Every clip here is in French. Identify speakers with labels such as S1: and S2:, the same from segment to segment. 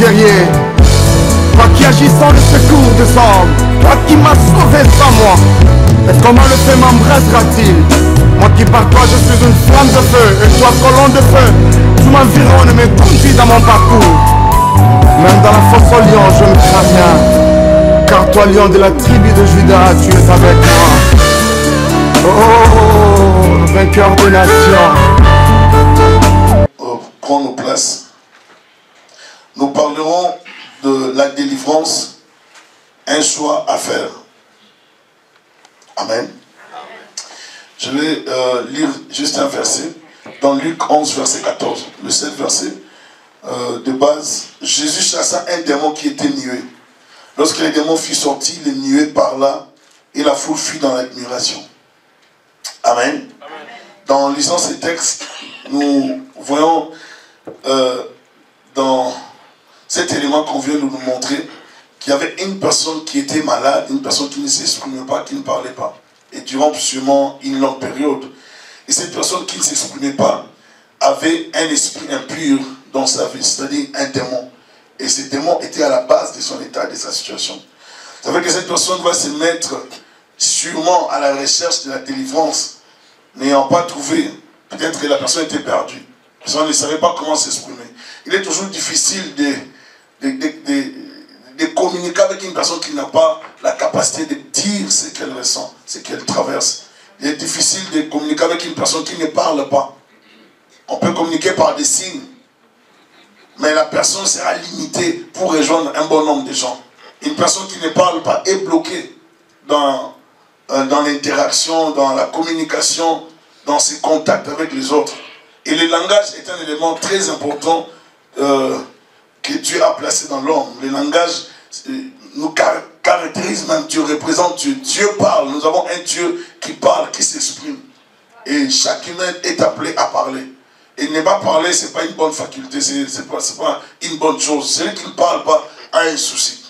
S1: guerrier, toi qui agis sans le secours des hommes, toi qui m'as sauvé sans moi. Et comment le feu m'embrassera-t-il? Moi qui par toi je suis une flamme de feu, et toi colonne de feu, tu m'environnes et me conduis dans mon parcours. Même dans la fosse au lion je ne crains rien, car toi lion de la tribu de Juda, tu es avec moi. Oh, vainqueur des nations.
S2: Prends nos places. Nous parlerons de la délivrance, un choix à faire. Amen. Je vais lire juste un verset dans Luc 11, verset 14. Le 7 verset de base. Jésus chassa un démon qui était nué. Lorsque le démon fut sorti, le nué parla et la foule fut dans l'admiration. Amen. Dans lisant ces textes, nous voyons dans cet élément qu'on vient de nous montrer qu'il y avait une personne qui était malade, une personne qui ne s'exprimait pas, qui ne parlait pas. Et durant sûrement une longue période. Et cette personne qui ne s'exprimait pas avait un esprit impur dans sa vie, c'est-à-dire un démon. Et ce démon était à la base de son état, de sa situation. Ça veut dire que cette personne va se mettre sûrement à la recherche de la délivrance, n'ayant pas trouvé. Peut-être que la personne était perdue. La personne ne savait pas comment s'exprimer. Il est toujours difficile de communiquer avec une personne qui n'a pas la capacité de dire ce qu'elle ressent, ce qu'elle traverse. Il est difficile de communiquer avec une personne qui ne parle pas. On peut communiquer par des signes, mais la personne sera limitée pour rejoindre un bon nombre de gens. Une personne qui ne parle pas est bloquée dans l'interaction, dans la communication, dans ses contacts avec les autres. Et le langage est un élément très important que Dieu a placé dans l'homme. Le langage nous caractérise même, Dieu représente Dieu. Dieu parle, nous avons un Dieu qui parle, qui s'exprime. Et chaque humain est appelé à parler. Et ne pas parler, ce n'est pas une bonne faculté, ce n'est pas une bonne chose. Celui qui ne parle pas a un souci.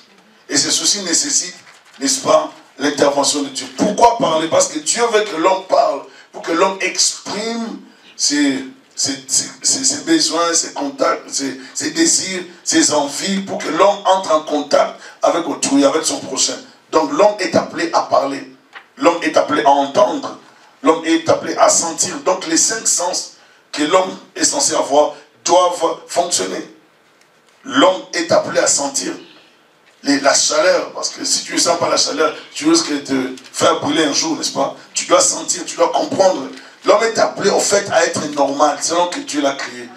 S2: Et ce souci nécessite, n'est-ce pas, l'intervention de Dieu. Pourquoi parler? Parce que Dieu veut que l'homme parle, pour que l'homme exprime ses besoins, ses contacts, ses désirs, ses envies, pour que l'homme entre en contact avec autrui, avec son prochain. Donc l'homme est appelé à parler. L'homme est appelé à entendre. L'homme est appelé à sentir. Donc les 5 sens que l'homme est censé avoir doivent fonctionner. L'homme est appelé à sentir la chaleur, parce que si tu ne sens pas la chaleur, tu risques de te faire brûler un jour, n'est-ce pas? Tu dois sentir, tu dois comprendre. L'homme est appelé au fait à être normal, selon que Dieu l'a créé.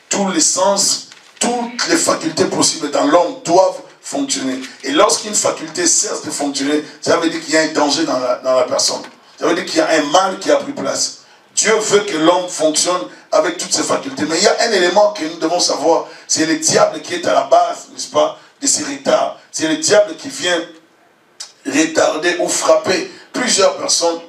S2: Tous les sens, toutes les facultés possibles dans l'homme doivent fonctionner. Et lorsqu'une faculté cesse de fonctionner, ça veut dire qu'il y a un danger dans la personne. Ça veut dire qu'il y a un mal qui a pris place. Dieu veut que l'homme fonctionne avec toutes ses facultés. Mais il y a un élément que nous devons savoir, c'est le diable qui est à la base, n'est-ce pas, de ces retards. C'est le diable qui vient retarder ou frapper plusieurs personnes,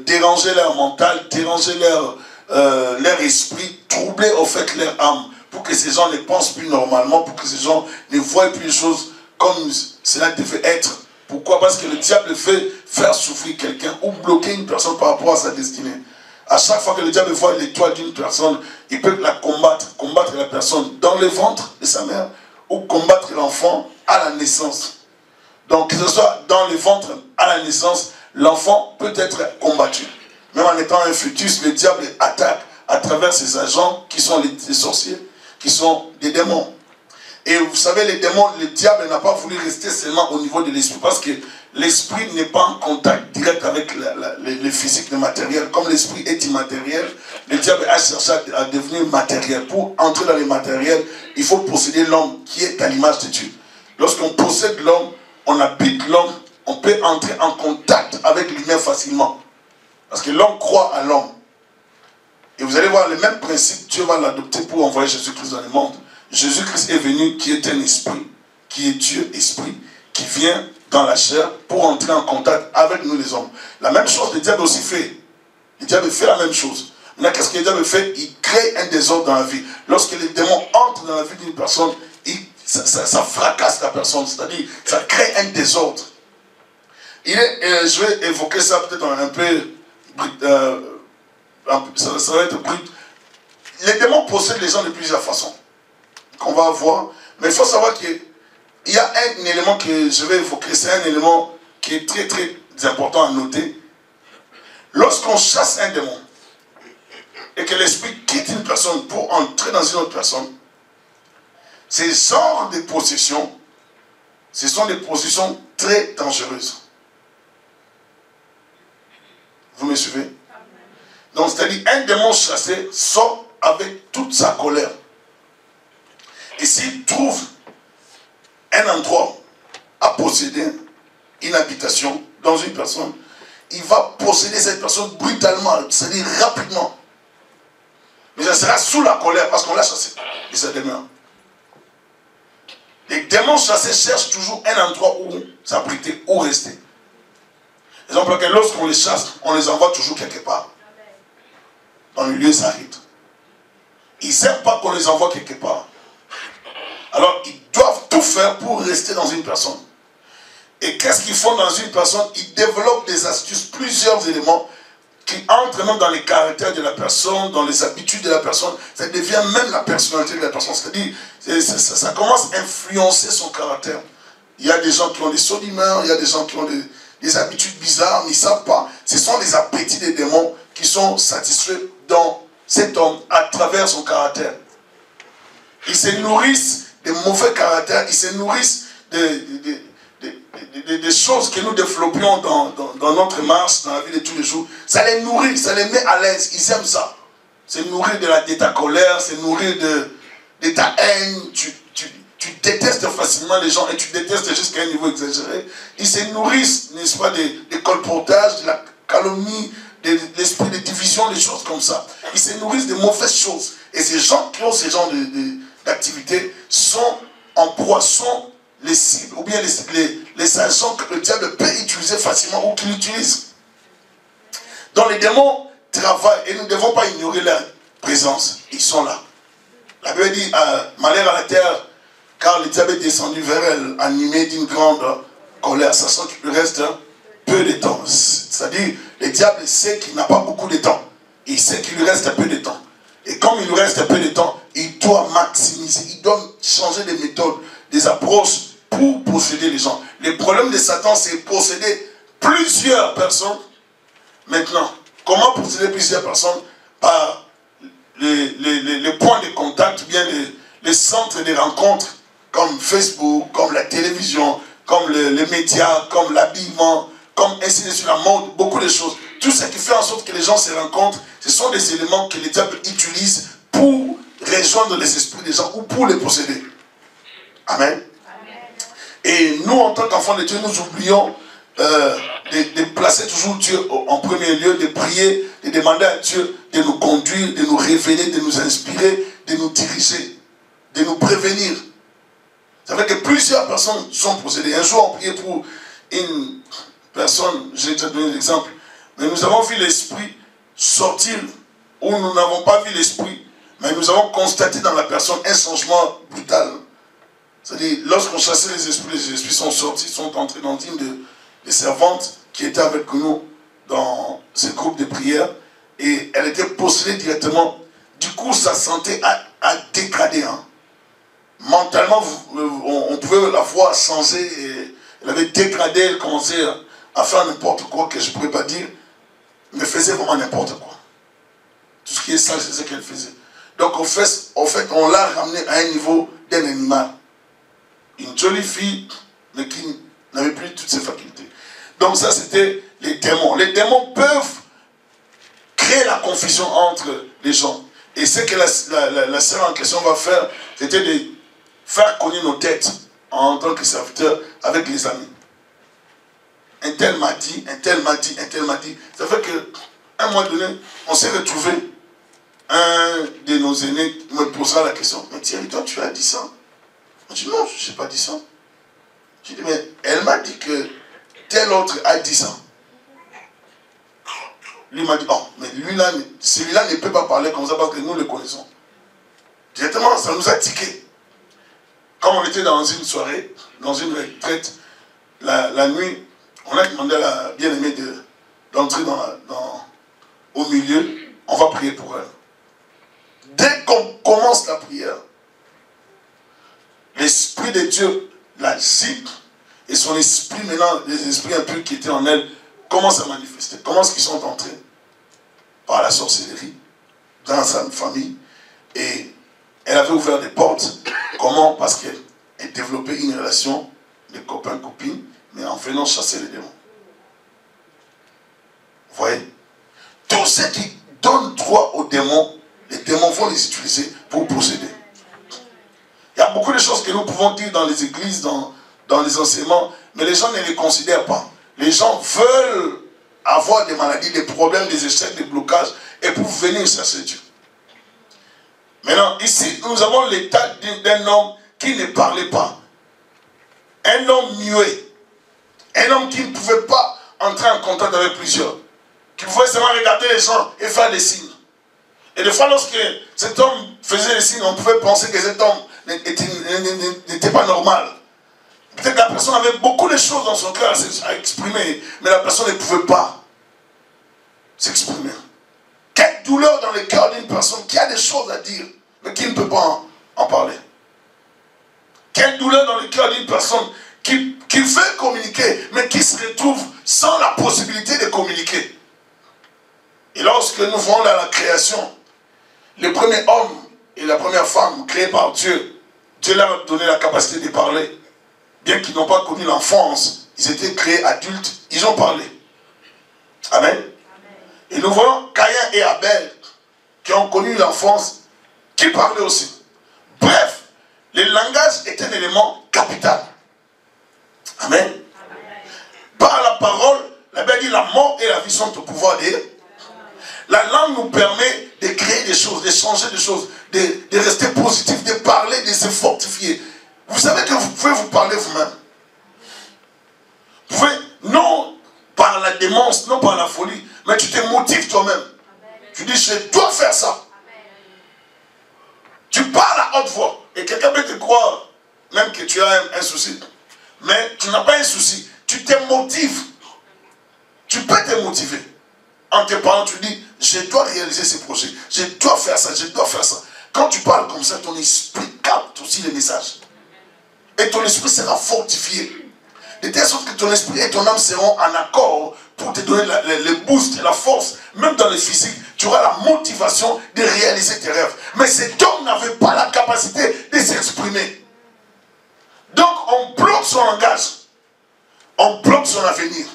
S2: déranger leur mental, déranger leur esprit, troubler au fait leur âme, pour que ces gens ne pensent plus normalement, pour que ces gens ne voient plus les choses comme cela devait être. Pourquoi? Parce que le diable veut faire souffrir quelqu'un ou bloquer une personne par rapport à sa destinée. À chaque fois que le diable voit l'étoile d'une personne, il peut la combattre la personne dans le ventre de sa mère, ou combattre l'enfant à la naissance. Donc, que ce soit dans le ventre à la naissance, l'enfant peut être combattu. Même en étant un fœtus, le diable attaque à travers ses agents qui sont les sorciers, qui sont des démons. Et vous savez, les démons, le diable n'a pas voulu rester seulement au niveau de l'esprit, parce que l'esprit n'est pas en contact direct avec le physique, le matériel. Comme l'esprit est immatériel, le diable a cherché à devenir matériel. Pour entrer dans le matériel, il faut posséder l'homme qui est à l'image de Dieu. Lorsqu'on possède l'homme, on habite l'homme, on peut entrer en contact avec l'humain facilement. Parce que l'homme croit à l'homme. Et vous allez voir, le même principe, Dieu va l'adopter pour envoyer Jésus-Christ dans le monde. Jésus-Christ est venu, qui est un esprit, qui est Dieu, esprit, qui vient dans la chair pour entrer en contact avec nous les hommes. La même chose, le diable aussi fait. Le diable fait la même chose. Maintenant, qu'est-ce que le diable fait? Il crée un désordre dans la vie. Lorsque les démons entrent dans la vie d'une personne, ça fracasse la personne, c'est-à-dire ça crée un désordre. Je vais évoquer ça peut-être un peu, ça va être brut. Les démons possèdent les gens de plusieurs façons, qu'on va voir, Mais il faut savoir qu'il y a un élément que je vais évoquer, c'est un élément qui est très très important à noter. Lorsqu'on chasse un démon et que l'esprit quitte une personne pour entrer dans une autre personne, ces genres de possessions, ce sont des possessions très dangereuses. Vous me suivez? Donc, c'est-à-dire, un démon chassé sort avec toute sa colère. Et s'il trouve un endroit à posséder, une habitation dans une personne, il va posséder cette personne brutalement, c'est-à-dire rapidement. Mais ça sera sous la colère parce qu'on l'a chassé. Et ça demeure. Les démons chassés cherchent toujours un endroit où s'abriter, où rester. Exemple, lorsqu'on les chasse, on les envoie toujours quelque part. Dans le lieu s'arrête. Ils ne savent pas qu'on les envoie quelque part. Alors, ils doivent tout faire pour rester dans une personne. Et qu'est-ce qu'ils font dans une personne? Ils développent des astuces, plusieurs éléments qui entrent même dans les caractères de la personne, dans les habitudes de la personne. Ça devient même la personnalité de la personne. C'est-à-dire, ça commence à influencer son caractère. Il y a des gens qui ont des sauts d'humeur, il y a des gens qui ont des habitudes bizarres, mais ils ne savent pas. Ce sont les appétits des démons qui sont satisfaits dans cet homme à travers son caractère. Ils se nourrissent des mauvais caractères, ils se nourrissent des choses que nous développions dans notre marche, dans la vie de tous les jours. Ça les nourrit, ça les met à l'aise, ils aiment ça. C'est nourrir de ta colère, c'est nourrir de ta haine. Tu détestes facilement les gens et tu détestes jusqu'à un niveau exagéré. Ils se nourrissent, n'est-ce pas, des colportages, de la calomnie, de l'esprit de division, des choses comme ça. Ils se nourrissent de mauvaises choses. Et ces gens qui ont ce genre d'activités sont en proie, sont les cibles, ou bien les agents que le diable peut utiliser facilement ou qu'il utilise. Donc les démons travaillent et nous ne devons pas ignorer leur présence. Ils sont là. La Bible dit malheur à la terre, car le diable est descendu vers elle, animé d'une grande colère, sachant qu'il lui reste peu de temps. C'est-à-dire, le diable sait qu'il n'a pas beaucoup de temps. Il sait qu'il lui reste peu de temps. Et comme il lui reste peu de temps, il doit maximiser, il doit changer des méthodes, des approches pour posséder les gens. Le problème de Satan, c'est posséder plusieurs personnes. Maintenant, comment posséder plusieurs personnes? Par les points de contact, bien les centres de rencontres, comme Facebook, comme la télévision, comme les médias, comme l'habillement, comme ainsi de suite, la mode, beaucoup de choses. Tout ce qui fait en sorte que les gens se rencontrent, ce sont des éléments que le diable utilise pour rejoindre les esprits des gens ou pour les posséder. Amen. Et nous, en tant qu'enfants de Dieu, nous oublions de placer toujours Dieu en premier lieu, de prier, de demander à Dieu de nous conduire, de nous révéler, de nous inspirer, de nous diriger, de nous prévenir. Ça fait que plusieurs personnes sont possédées. Un jour, on priait pour une personne, j'ai déjà donné l'exemple, mais nous avons vu l'esprit sortir, ou nous n'avons pas vu l'esprit, mais nous avons constaté dans la personne un changement brutal. C'est-à-dire, lorsqu'on chassait les esprits sont sortis, sont entrés dans une des servantes qui était avec nous dans ce groupe de prière, et elle était possédée directement. Du coup, sa santé a dégradé. Hein. Mentalement, on pouvait la voir changer, et elle avait dégradé, elle commençait à faire n'importe quoi que je ne pourrais pas dire, mais faisait vraiment n'importe quoi. Tout ce qui est sale, c'est ce qu'elle faisait. Donc, en fait, on l'a ramené à un niveau d'un animal. Une jolie fille, mais qui n'avait plus toutes ses facultés. Donc ça, c'était les démons. Les démons peuvent créer la confusion entre les gens. Et ce que la sœur en question va faire, c'était de faire connaître nos têtes en tant que serviteurs avec les amis. Un tel m'a dit, un tel m'a dit, un tel m'a dit. Ça fait qu'à un moment donné, on s'est retrouvé. Un de nos aînés me posera la question, mais Thierry, toi tu as dit ça? Je dis non, je n'ai pas dit ça. Je dis, mais elle m'a dit que tel autre a dit ça. Lui m'a dit, oh, mais celui-là ne peut pas parler comme ça parce que nous le connaissons. Directement, ça nous a tiqué. Comme on était dans une soirée, dans une retraite, la nuit, on a demandé à la bien-aimée d'entrer au milieu, on va prier pour elle. Dès qu'on commence la prière, l'Esprit de Dieu l'agit, et son esprit, maintenant, les esprits impurs qui étaient en elle, commencent à manifester. Comment est-ce qu'ils sont entrés? Par la sorcellerie, dans sa famille, et elle avait ouvert des portes. Comment? Parce qu'elle développait une relation de copain-copine, mais en venant chasser les démons. Vous voyez? Tout ce qui donne droit aux démons, les démons vont les utiliser pour posséder. Il y a beaucoup de choses que nous pouvons dire dans les églises, dans les enseignements, mais les gens ne les considèrent pas. Les gens veulent avoir des maladies, des problèmes, des échecs, des blocages, et pour venir chercher Dieu. Maintenant, ici, nous avons l'état d'un homme qui ne parlait pas. Un homme muet. Un homme qui ne pouvait pas entrer en contact avec plusieurs. Qui pouvait seulement regarder les gens et faire des signes. Et des fois, lorsque cet homme faisait des signes, on pouvait penser que cet homme n'était pas normal. Peut-être que la personne avait beaucoup de choses dans son cœur à exprimer, mais la personne ne pouvait pas s'exprimer. Quelle douleur dans le cœur d'une personne qui a des choses à dire, mais qui ne peut pas en parler. Quelle douleur dans le cœur d'une personne qui veut communiquer, mais qui se retrouve sans la possibilité de communiquer. Et lorsque nous voyons dans la création, le premier homme et la première femme créés par Dieu, Dieu leur a donné la capacité de parler. Bien qu'ils n'ont pas connu l'enfance, ils étaient créés adultes, ils ont parlé. Amen. Amen. Et nous voyons Caïn et Abel, qui ont connu l'enfance, qui parlaient aussi. Bref, le langage est un élément capital. Amen. Amen. Par la parole, la Bible dit la mort et la vie sont au pouvoir d'eux. La langue nous permet de créer des choses, de changer des choses, de rester positif, de parler, de se fortifier. Vous savez que vous pouvez vous parler vous-même. Vous pouvez, non par la démence, non par la folie, mais tu te motives toi-même. Tu dis, je dois faire ça. Amen. Tu parles à haute voix. Et quelqu'un peut te croire, même que tu as un souci. Mais tu n'as pas un souci. Tu te motives. Tu peux te motiver. En te parlant, tu dis, je dois réaliser ce projet. Je dois faire ça, je dois faire ça. Quand tu parles comme ça, ton esprit capte aussi les messages. Et ton esprit sera fortifié. De telle sorte que ton esprit et ton âme seront en accord pour te donner le boost et la force. Même dans le physique, tu auras la motivation de réaliser tes rêves. Mais cet homme n'avait pas la capacité de s'exprimer. Donc on bloque son langage. On bloque son avenir.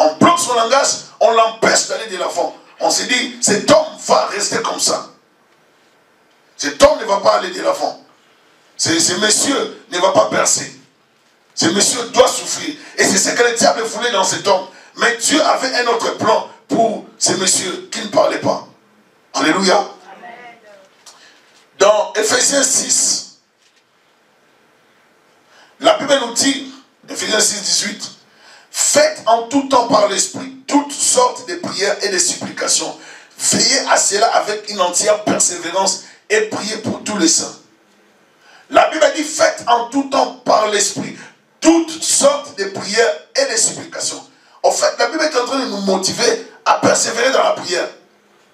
S2: On bloque son langage, on l'empêche d'aller de l'avant. On s'est dit, cet homme va rester comme ça. Cet homme ne va pas aller de l'avant. Ce monsieur ne va pas percer. Ce monsieur doit souffrir. Et c'est ce que le diable voulait dans cet homme. Mais Dieu avait un autre plan pour ce monsieur qui ne parlait pas. Alléluia. Amen. Dans Ephésiens 6, la Bible nous dit, Ephésiens 6, 18, faites en tout temps par l'Esprit toutes sortes de prières et de supplications. Veillez à cela avec une entière persévérance et priez pour tous les saints. La Bible dit, faites en tout temps par l'Esprit toutes sortes de prières et de supplications. En fait, la Bible est en train de nous motiver à persévérer dans la prière.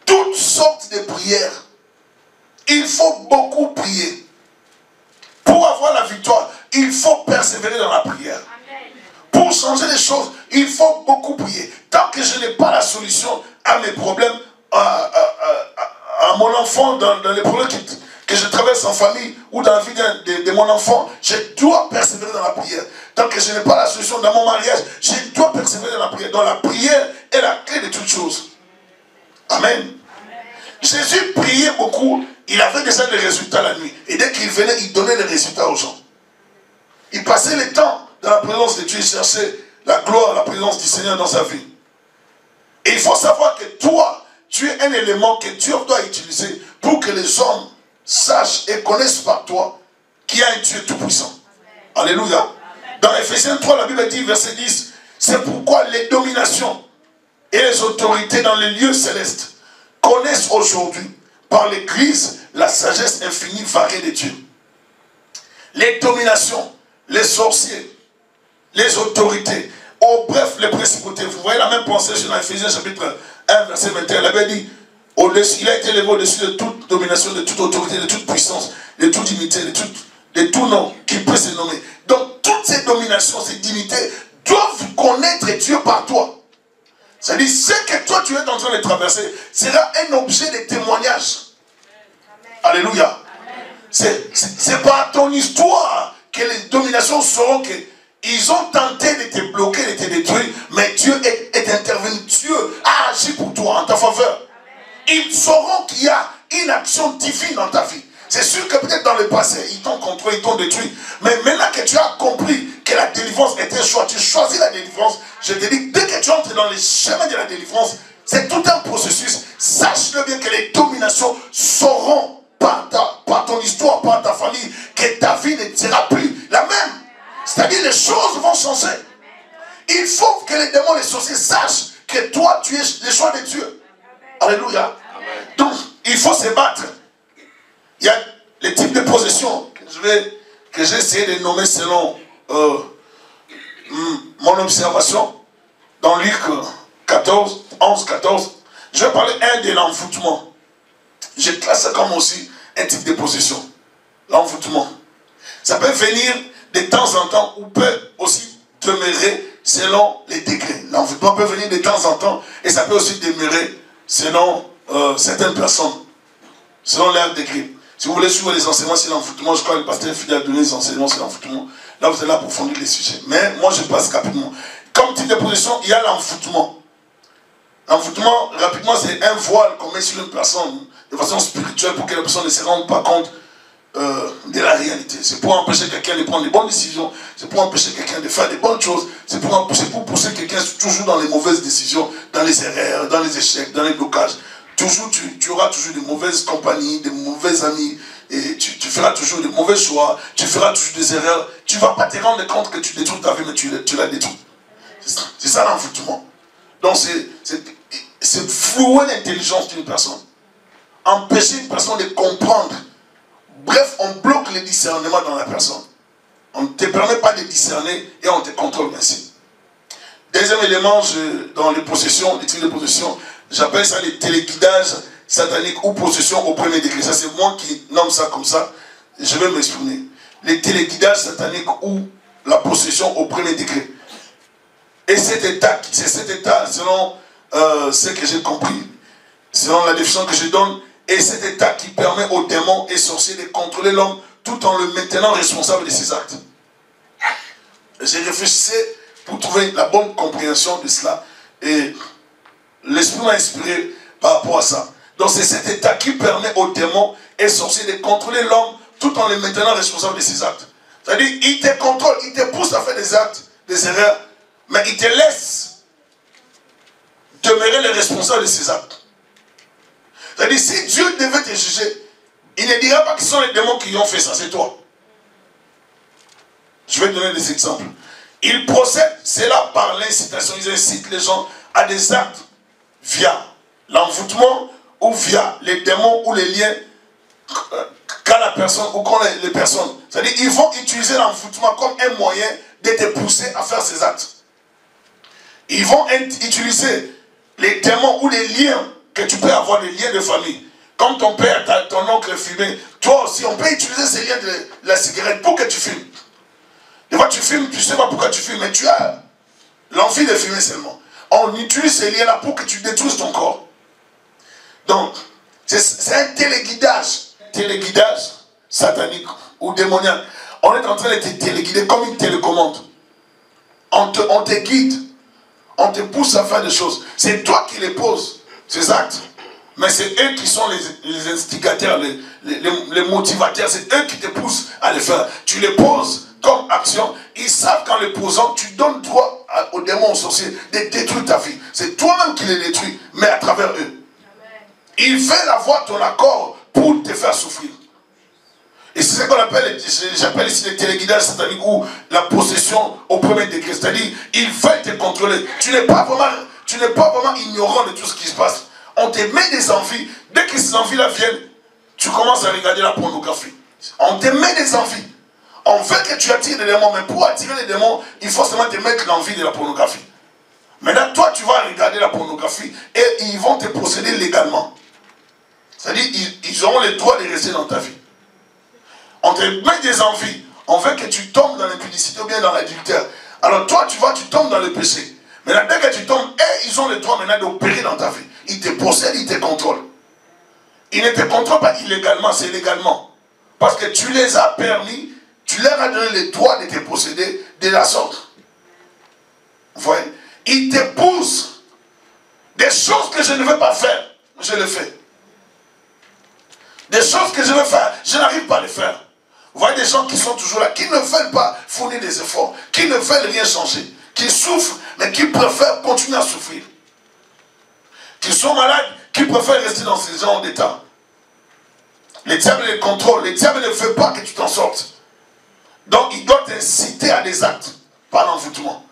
S2: Toutes sortes de prières. Il faut beaucoup prier. Pour avoir la victoire, il faut persévérer dans la prière. Pour changer les choses, il faut beaucoup prier. Tant que je n'ai pas la solution à mes problèmes, à mon enfant, dans les problèmes que je traverse en famille ou dans la vie de mon enfant, je dois persévérer dans la prière. Tant que je n'ai pas la solution dans mon mariage, je dois persévérer dans la prière. Donc la prière est la clé de toutes choses. Amen. Amen. Jésus priait beaucoup, il avait déjà des résultats la nuit. Et dès qu'il venait, il donnait les résultats aux gens. Il passait le temps dans la présence de Dieu, il cherchait la gloire, la présence du Seigneur dans sa vie. Et il faut savoir que toi, tu es un élément que Dieu doit utiliser pour que les hommes sachent et connaissent par toi qu'il y a un Dieu tout-puissant. Alléluia. Amen. Dans Ephésiens 3, la Bible dit, verset 10, c'est pourquoi les dominations et les autorités dans les lieux célestes connaissent aujourd'hui par l'Église la sagesse infinie variée de Dieu. Les dominations, les sorciers, les autorités, oh, bref, les principautés. Vous voyez la même pensée sur Ephésiens chapitre 1, verset 21. La Bible dit, il a été élevé au-dessus de toute domination, de toute autorité, de toute puissance, de toute dignité, de tout nom, qui prend peut se nommer. Donc toutes ces dominations, ces dignités doivent connaître Dieu par toi. C'est-à-dire, ce que toi tu es en train de traverser sera un objet de témoignage. Amen. Alléluia. C'est par ton histoire que les dominations sauront qu'ils ont tenté de te bloquer, de te détruire, mais Dieu est intervenu. Dieu a agi pour toi en ta faveur. Amen. Ils sauront qu'il y a une action divine dans ta vie. C'est sûr que peut-être dans le passé, ils t'ont contrôlé, ils t'ont détruit. Mais maintenant que tu as compris que la délivrance était choix, tu choisis la délivrance, je te dis, dès que tu entres dans le chemin de la délivrance, c'est tout un processus. Sache-le bien que les dominations sauront par ton histoire, par ta famille, que ta vie ne sera plus la même. C'est-à-dire les choses vont changer. Il faut que les démons, les sorciers sachent que toi, tu es le choix de Dieu. Alléluia. Donc, il faut se battre. Il y a les types de possessions que j'ai essayé de nommer selon mon observation. Dans Luc 14, 11, 14, je vais parler de l'envoûtement. Je classe ça comme aussi un type de possession. L'envoûtement. Ça peut venir de temps en temps ou peut aussi demeurer selon les degrés. L'envoûtement peut venir de temps en temps et ça peut aussi demeurer selon certaines personnes, selon leur degré. Si vous voulez suivre les enseignements sur l'envoûtement, je crois que le pasteur Fidèle a donné des enseignements sur l'envoûtement. Là, vous allez approfondir les sujets. Mais moi, je passe rapidement. Comme type de position, il y a l'envoûtement. L'envoûtement, rapidement, c'est un voile qu'on met sur une personne de façon spirituelle pour que la personne ne se rende pas compte de la réalité. C'est pour empêcher quelqu'un de prendre des bonnes décisions. C'est pour empêcher quelqu'un de faire des bonnes choses. C'est pour pousser quelqu'un toujours dans les mauvaises décisions, dans les erreurs, dans les échecs, dans les blocages. Toujours, tu auras toujours de mauvaises compagnies, de mauvais amis, et tu feras toujours de mauvais choix, tu feras toujours des erreurs. Tu ne vas pas te rendre compte que tu détruis ta vie, mais tu la détruis. C'est ça l'envoûtement. Donc c'est flouer l'intelligence d'une personne. Empêcher une personne de comprendre. Bref, on bloque le discernement dans la personne. On ne te permet pas de discerner et on te contrôle ainsi. Deuxième élément, dans les possessions, les types de possessions, j'appelle ça les téléguidages sataniques ou possessions au premier degré. Ça, c'est moi qui nomme ça comme ça. Je vais m'exprimer. Les téléguidages sataniques ou la possession au premier degré. Et c'est cet état, selon ce que j'ai compris, selon la définition que je donne, et cet état qui permet aux démons et sorciers de contrôler l'homme tout en le maintenant responsable de ses actes. J'ai réfléchi pour trouver la bonne compréhension de cela. Et l'Esprit m'a inspiré par rapport à ça. Donc c'est cet état qui permet aux démons et sorciers de contrôler l'homme tout en le maintenant responsable de ses actes. C'est-à-dire, il te contrôle, il te pousse à faire des actes, des erreurs, mais il te laisse demeurer le responsable de ses actes. C'est-à-dire, si Dieu devait te juger, il ne dira pas que ce sont les démons qui ont fait ça, c'est toi. Je vais te donner des exemples. Ils procèdent cela par l'incitation. Ils incitent les gens à des actes via l'envoûtement ou via les démons ou les liens qu'a la personne ou qu'ont les personnes. C'est-à-dire, ils vont utiliser l'envoûtement comme un moyen de te pousser à faire ces actes. Ils vont utiliser les démons ou les liens que tu peux avoir, des liens de famille. Comme ton père, ton oncle fumait, toi aussi, on peut utiliser ces liens de la cigarette pour que tu fumes. Des fois, tu fumes, tu ne sais pas pourquoi tu fumes, mais tu as l'envie de fumer seulement. On utilise ces liens-là pour que tu détruises ton corps. Donc, c'est un téléguidage satanique ou démoniaque. On est en train de te téléguider comme une télécommande. On te guide. On te pousse à faire des choses. C'est toi qui les poses, ces actes. Mais c'est eux qui sont les instigateurs, les motivateurs. C'est eux qui te poussent à les faire. Tu les poses comme action. Ils savent qu'en les posant, tu donnes droit aux démons, aux sorciers de détruire ta vie. C'est toi-même qui les détruis, mais à travers eux. Ils veulent avoir ton accord pour te faire souffrir. Et c'est ce qu'on appelle, j'appelle ici les téléguidages sataniques ou la possession au premier degré. C'est-à-dire, ils veulent te contrôler. Tu n'es pas vraiment ignorant de tout ce qui se passe. On te met des envies. Dès que ces envies-là viennent, tu commences à regarder la pornographie. On te met des envies. On veut que tu attires des démons, mais pour attirer les démons, il faut seulement te mettre l'envie de la pornographie. Maintenant, toi, tu vas regarder la pornographie et ils vont te posséder légalement. C'est-à-dire, ils auront le droit de rester dans ta vie. On te met des envies. On veut que tu tombes dans l'impudicité ou bien dans l'adultère. Alors toi, tu tombes dans le péché. Maintenant, dès que tu tombes, ils ont le droit maintenant d'opérer dans ta vie. Ils te possèdent, ils te contrôlent. Ils ne te contrôlent pas illégalement, c'est légalement. Parce que tu les as permis, tu leur as donné le droit de te posséder de la sorte. Vous voyez? Ils te poussent des choses que je ne veux pas faire, je le fais. Des choses que je veux faire, je n'arrive pas à les faire. Vous voyez des gens qui sont toujours là, qui ne veulent pas fournir des efforts, qui ne veulent rien changer, qui souffrent, mais qui préfèrent continuer à souffrir. Qui sont malades, qui préfèrent rester dans ces genres d'état. Le diable les contrôle, le diable ne veut pas que tu t'en sortes. Donc il doit t'inciter à des actes, pas l'envoûtement.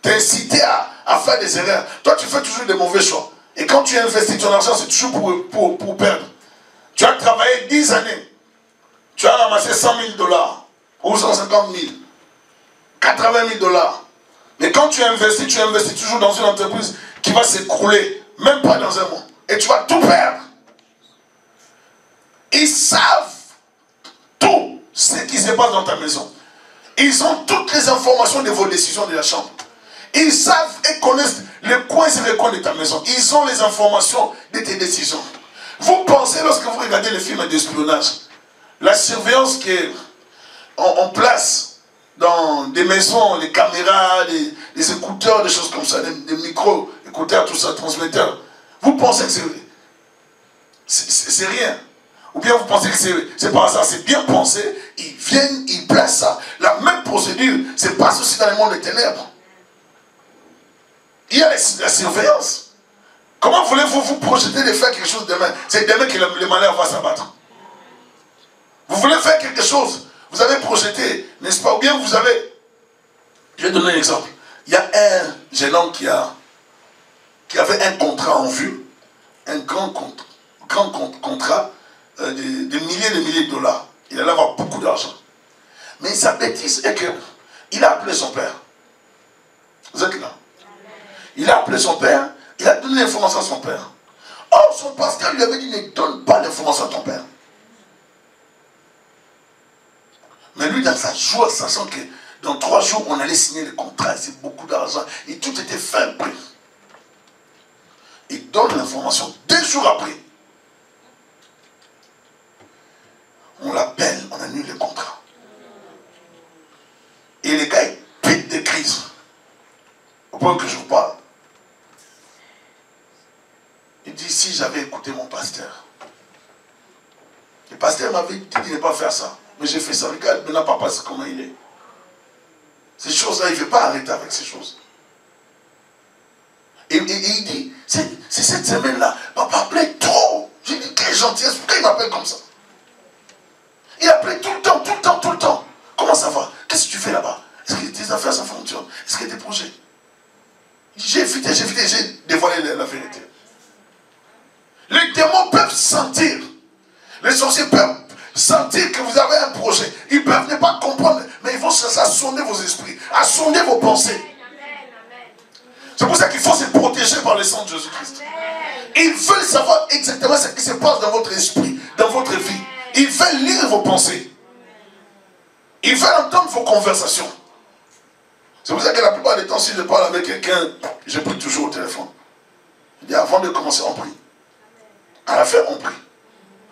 S2: T'inciter à faire des erreurs. Toi tu fais toujours des mauvais choix. Et quand tu investis ton argent, c'est toujours pour perdre. Tu as travaillé 10 années. Tu as ramassé 100 000 $ ou 150 000, 80 000 $. Mais quand tu investis toujours dans une entreprise qui va s'écrouler, même pas dans un mois. Et tu vas tout perdre. Ils savent tout ce qui se passe dans ta maison. Ils ont toutes les informations de vos décisions de la chambre. Ils savent et connaissent les coins et les coins de ta maison. Ils ont les informations de tes décisions. Vous pensez, lorsque vous regardez les films d'espionnage, la surveillance qui est en place dans des maisons, les caméras, les écouteurs, des choses comme ça, des micros, écouteurs, tout ça, transmetteurs, vous pensez que c'est rien. Ou bien vous pensez que c'est pas ça, c'est bien pensé, ils viennent, ils placent ça. La même procédure se passe aussi dans le monde des ténèbres. Il y a la surveillance. Comment voulez-vous vous projeter de faire quelque chose demain? C'est demain que le malheur va s'abattre. Vous voulez faire quelque chose, vous avez projeté, n'est-ce pas? Ou bien vous avez... Je vais donner un exemple. Il y a un jeune homme qui avait un contrat en vue, un grand contrat, de milliers de $. Il allait avoir beaucoup d'argent. Mais sa bêtise est qu'il a appelé son père. Vous êtes là? Il a appelé son père, il a donné l'information à son père. Or, son pasteur lui avait dit, ne donne pas l'information à ton père. Mais lui, dans sa joie, sachant que dans 3 jours, on allait signer le contrat, c'est beaucoup d'argent, et tout était fait prêt. Il donne l'information 2 jours après. On l'appelle, on annule le contrat. Et les gars, ils piquent des crises. Au point que je vous parle. Il dit, si j'avais écouté mon pasteur, le pasteur m'avait dit de ne pas faire ça. Mais j'ai fait ça. Regarde maintenant papa, c'est comment il est. Ces choses-là, il ne veut pas arrêter avec ces choses. Et il dit, c'est cette semaine-là, papa appelait trop. J'ai dit, quelle gentillesse, pourquoi il m'appelle comme ça? Il appelait tout le temps, tout le temps, tout le temps. Comment ça va? Qu'est-ce que tu fais là-bas? Est-ce que tes affaires, ça fonctionne? Est-ce que tes projets? J'ai dévoilé la vérité. Les démons peuvent sentir. Les sorciers peuvent sentir que vous avez un projet. Ils peuvent ne pas comprendre, mais ils vont chercher à sonder vos esprits, à sonder vos pensées. C'est pour ça qu'il faut se protéger par le sang de Jésus-Christ. Ils veulent savoir exactement ce qui se passe dans votre esprit, dans votre vie. Ils veulent lire vos pensées. Ils veulent entendre vos conversations. C'est pour ça que la plupart des temps, si je parle avec quelqu'un, je prie toujours au téléphone. Je dis, avant de commencer, on prie. À la fin, on prie.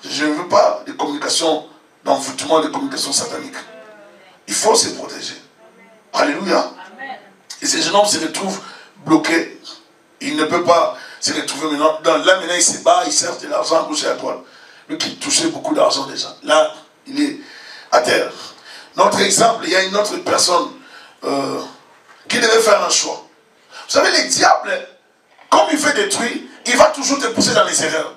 S2: Je ne veux pas de communication, d'envoûtement, de communication satanique. Il faut se protéger. Alléluia. Et ces jeunes hommes se retrouvent bloqués. Il ne peut pas se retrouver maintenant. Là, maintenant, il se bat, il cherche de l'argent à gauche et à droite. Lui qui touchait beaucoup d'argent déjà. Là, il est à terre. Notre exemple, il y a une autre personne qui devait faire un choix. Vous savez, les diables, comme il fait détruire, il va toujours te pousser dans les erreurs.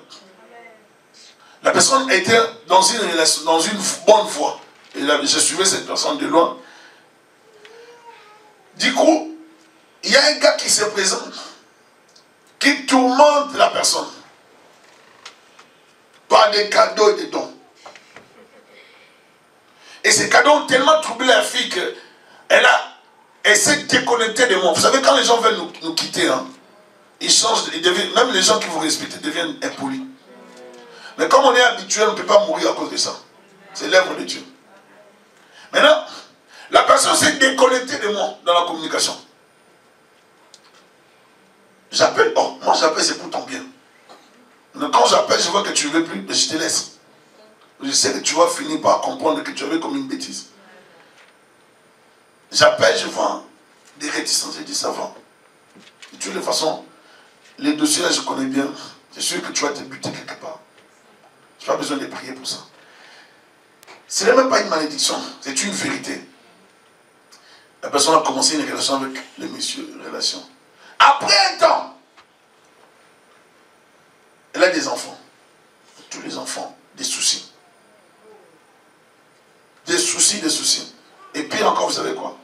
S2: La personne était dans une relation, dans une bonne voie. Et là, je suivais cette personne de loin. Du coup, il y a un gars qui se présente, qui tourmente la personne par des cadeaux et des dons. Et ces cadeaux ont tellement troublé la fille qu'elle s'est déconnectée de moi. Vous savez, quand les gens veulent nous quitter, hein, ils changent, même les gens qui vous respectent deviennent impolis. Mais comme on est habitué, on ne peut pas mourir à cause de ça. C'est l'œuvre de Dieu. Maintenant, la personne s'est déconnectée de moi dans la communication. J'appelle, oh, moi j'appelle, c'est pour ton bien. Donc, quand j'appelle, je vois que tu ne veux plus, mais je te laisse. Je sais que tu vas finir par comprendre que tu avais comme une bêtise. J'appelle, je vois des réticences, je dis ça va. De toutes les façons, les dossiers là, je connais bien. C'est sûr que tu vas te buter quelque part. Tu n'as pas besoin de prier pour ça. Ce n'est même pas une malédiction, c'est une vérité. La personne a commencé une relation avec le monsieur, une relation. Après un temps, elle a des enfants. Tous les enfants, des soucis. Des soucis, des soucis. Et puis encore, vous savez quoi?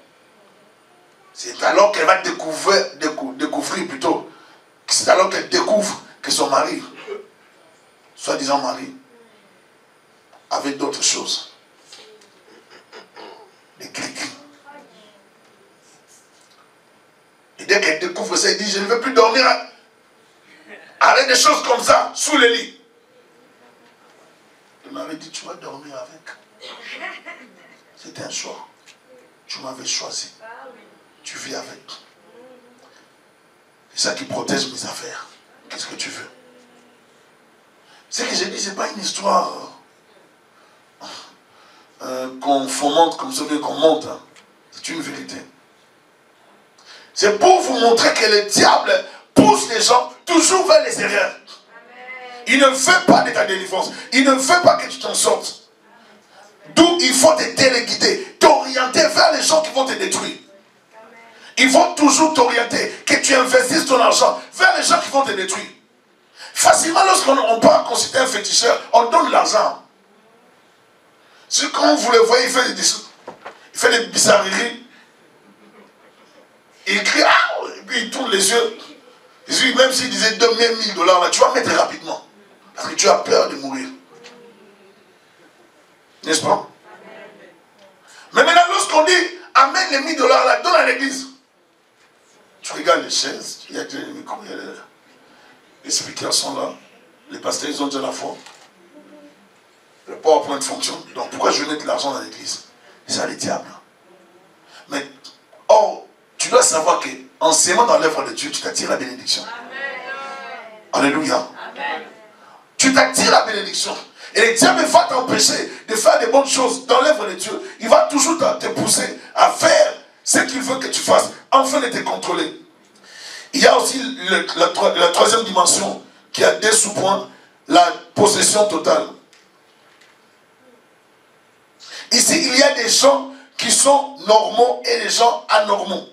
S2: C'est alors qu'elle va découvrir plutôt. C'est alors qu'elle découvre que son mari, soi-disant mari, avait d'autres choses. Des clics. Et dès qu'elle découvre ça, elle dit, je ne veux plus dormir avec des choses comme ça, sous le lit. Il m'avait dit, tu vas dormir avec. C'était un choix. Tu m'avais choisi. Tu vis avec. C'est ça qui protège mes affaires. Qu'est-ce que tu veux? Ce que j'ai dit, ce n'est pas une histoire qu'on fomente comme ça, qu'on monte. Hein. C'est une vérité. C'est pour vous montrer que le diable pousse les gens toujours vers les erreurs. Il ne veut pas de ta délivrance. Il ne veut pas que tu t'en sortes. D'où il faut te téléguider, t'orienter vers les gens qui vont te détruire. Ils vont toujours t'orienter, que tu investisses ton argent vers les gens qui vont te détruire. Facilement, lorsqu'on part consulter un féticheur, on donne l'argent. C'est quand vous le voyez, il fait des bizarreries. Il crie, ah, et puis il tourne les yeux. Même s'il disait 2000 $, là, tu vas mettre rapidement. Parce que tu as peur de mourir. N'est-ce pas? Mais maintenant, lorsqu'on dit, amène les 1000 $, là, donne à l'église. Tu regardes les chaises, il y a des micros, il y a les speakers sont là. Les pasteurs, ils ont déjà la foi. Le PowerPoint fonctionne. Donc pourquoi je vais mettre l'argent dans l'église? C'est ça les diables. Mais, or, tu dois savoir qu'en s'aimant dans l'œuvre de Dieu, tu t'attires la bénédiction. Amen. Alléluia. Amen. Tu t'attires la bénédiction. Et le diable va t'empêcher de faire des bonnes choses dans l'œuvre de Dieu. Il va toujours te pousser à faire ce qu'il veut que tu fasses, afin de te contrôler. Il y a aussi la troisième dimension qui a des sous-points, la possession totale. Ici, il y a des gens qui sont normaux et des gens anormaux.